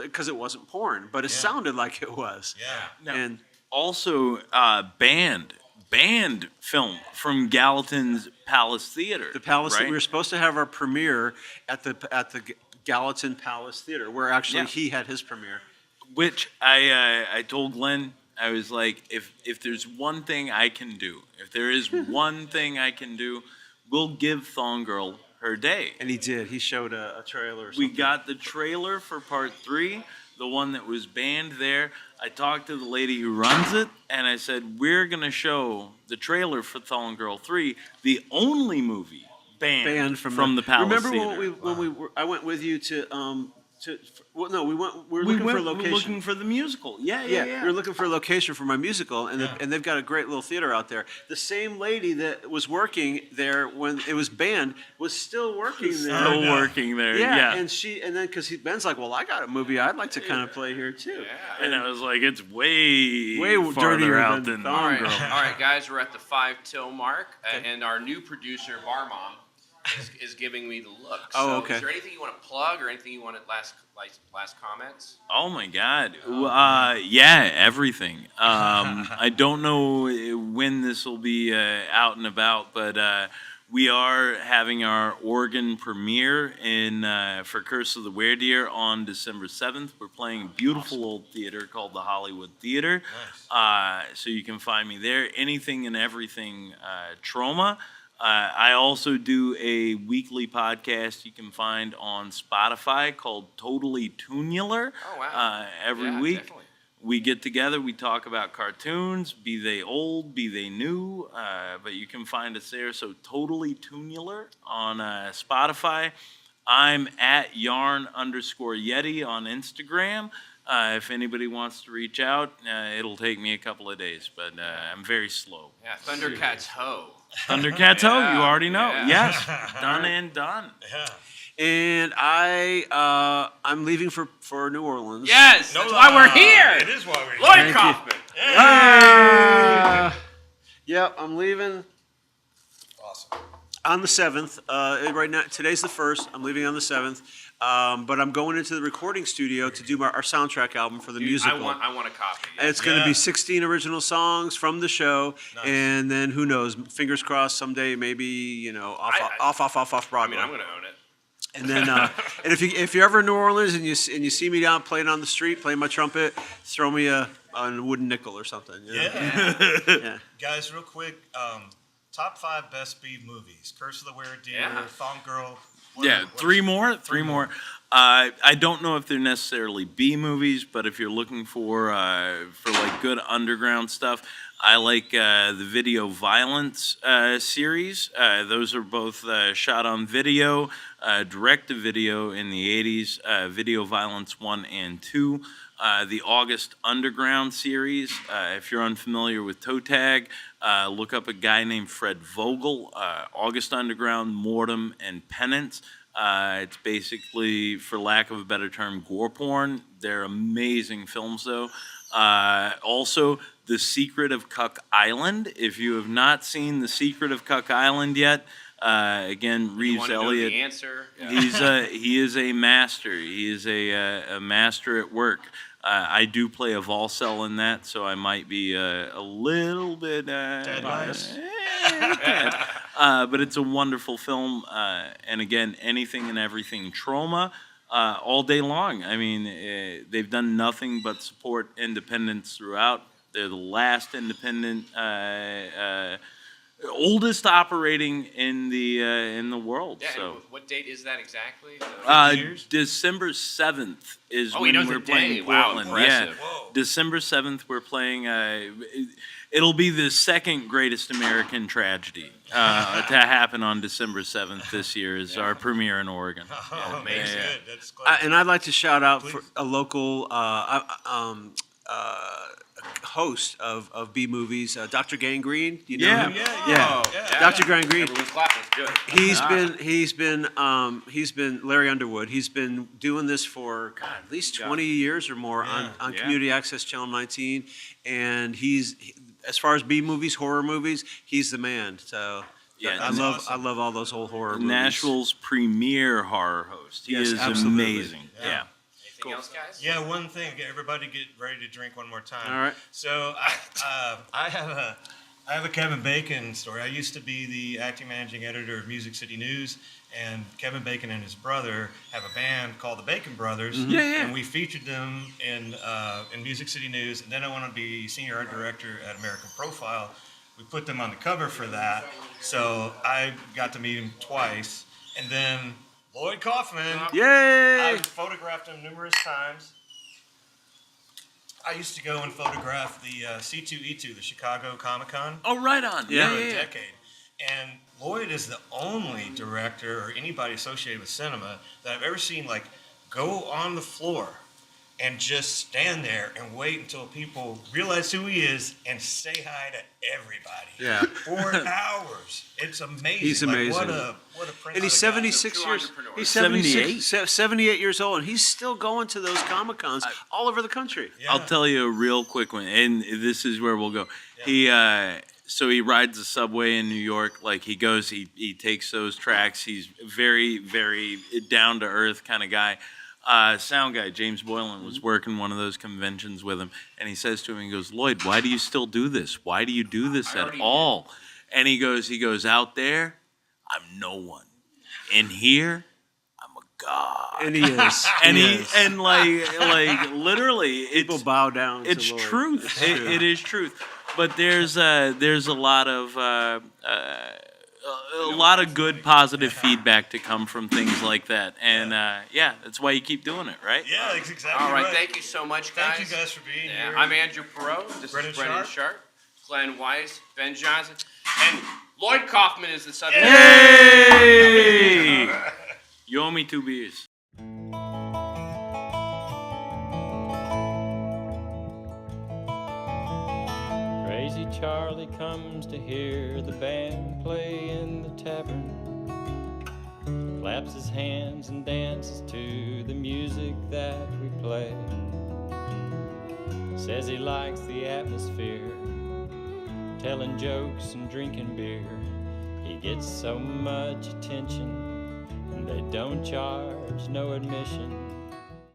because it wasn't porn, but it sounded like it was. Yeah. And also banned film from Gallatin's Palace Theater. the Palace. right? We were supposed to have our premiere at the Gallatin Palace Theater, where actually he had his premiere. Which I told Glenn, I was like, if there's one thing I can do, if there is one thing I can do, we'll give Thong Girl her day. And he did. He showed a trailer or We something. got the trailer for part 3, the one that was banned there. I talked to the lady who runs it, and I said, we're going to show the trailer for Thong Girl 3, the only movie banned from the Palace Remember Theater. when I went with you to Well, no, we were looking for a location. Looking for the musical. Yeah. We were looking for a location for my musical, and and they've got a great little theater out there. The same lady that was working there when it was banned was still working there. Still working there. Yeah. And then because Ben's like, well, I got a movie I'd like to kind of play here too. Yeah. And I was like, it's way dirtier farther out than All All right, Girl. all right, guys, we're at the 5 till mark, and our new producer, Bar Mom, is giving me the look. Oh, So okay. Is there anything you want to plug or anything you want to last comments? Oh my God! Yeah, everything. I don't know when this will be out and about, but we are having our Oregon premiere for Curse of the Werewolf on December 7th. We're playing a beautiful old theater called the Hollywood Theater. Nice. So you can find me there. Anything and everything Troma. I also do a weekly podcast you can find on Spotify called Totally Tunular. Oh, wow. Every week. Definitely. We get together, we talk about cartoons, be they old, be they new, but you can find us there. So Totally Tunular on Spotify. I'm at yarn_Yeti on Instagram. If anybody wants to reach out, it'll take me a couple of days, but I'm very slow. Yeah, Thundercats Ho. Thundercats Ho, you already know. Yeah. Yes, done and done. Yeah. And I'm leaving for New Orleans. Yes, that's why we're here. It is why we're here. Lloyd Kaufman. Yeah, I'm leaving Awesome. on the 7th. Right now, today's the 1st. I'm leaving on the 7th. But I'm going into the recording studio to do our soundtrack album for the musical. I want a copy. And it's going to be 16 original songs from the show, and then who knows? Fingers crossed. Someday, maybe off Broadway. I mean, I'm going to own it. And then, and if you're ever in New Orleans and you see me down playing on the street, playing my trumpet, throw me a wooden nickel or something. You know? Yeah. Guys, real quick, top 5 best B movies: Curse of the Werewolf, Thong Girl. Three more. I don't know if they're necessarily B movies, but if you're looking for like good underground stuff, I like the Video Violence series. Those are both shot on video, direct-to-video in the 80s, Video Violence 1 and 2. The August Underground series, if you're unfamiliar with toe tag, look up a guy named Fred Vogel, August Underground, Mortem, and Penance. It's basically, for lack of a better term, gore porn. They're amazing films, though. Also, The Secret of Cuck Island. If you have not seen The Secret of Cuck Island yet, again, Reeves Elliott. The answer? Yeah. He is a master. He is a master at work. I do play a Volcel in that, so I might be a little bit biased. But it's a wonderful film, and again, anything and everything Troma, all day long. I mean, they've done nothing but support independence throughout. They're the last independent, oldest operating in the world. Yeah, so. and what date is that exactly? December 7th is Oh, when he knows we're the playing day. Wow, Portland. impressive. Yeah, Whoa. December 7th we're playing. It'll be the second greatest American tragedy to happen on December 7th this year. Is our premiere in Oregon. Oh, amazing. that's good. That's clever. And I'd like to shout out for a local host of B movies, Dr. Gangrene. Do you know him? Yeah. Dr. Gangrene. Everyone's clapping. It's good. He's been Larry Underwood. He's been doing this for at least 20 years or more on Community Access Channel 19, and as far as B movies, horror movies, he's the man. So Yeah, I love all those old horror movies. Nashville's premier horror host. He Yes, is absolutely. amazing. Yeah. Anything else, guys? Yeah, one thing. Everybody get ready to drink one more time. All right. So I have a Kevin Bacon story. I used to be the acting managing editor of Music City News, and Kevin Bacon and his brother have a band called the Bacon Brothers. Mm-hmm. And we featured them in Music City News. And then I wanted to be senior art director at American Profile. We put them on the cover for that. So I got to meet him twice. And then Lloyd Kaufman. Yay! I've photographed him numerous times. I used to go and photograph the C2E2, the Chicago Comic-Con. Oh, right on. For a decade. And Lloyd is the only director or anybody associated with cinema that I've ever seen, like, go on the floor and just stand there and wait until people realize who he is and say hi to everybody. Yeah. For hours. It's amazing. He's amazing. Like, what a prince. And he's of a guy. 76 years. He's 78? 78 years old, and he's still going to those Comic-Cons all over the country. Yeah. I'll tell you a real quick one, and this is where we'll go. So he rides the subway in New York. Like he goes, he takes those tracks. He's very, very down to earth kind of guy. Sound guy James Boylan was working one of those conventions with him, and he says to him, he goes, "Lloyd, why do you still do this? Why do you do this at all?" And he goes, "Out there, I'm no one. In here, I'm a god." And he is. And like literally, People bow down. it's to Lloyd. truth. It is truth. But there's a lot of good positive feedback to come from things like that, and that's why you keep doing it, right? Yeah, that's exactly All right, right. thank you so much, guys. Thank you guys for being Yeah, here. I'm Andrew Perot. This Brennan is Brennan Sharp. Sharp, Glenn Weiss, Ben Johnson, and Lloyd Kaufman is the subject. Hey! You owe me 2 beers. Crazy Charlie comes to hear the band play in the tavern, claps his hands and dances to the music that we play. Says he likes the atmosphere, telling jokes and drinking beer. He gets so much attention, and they don't charge no admission.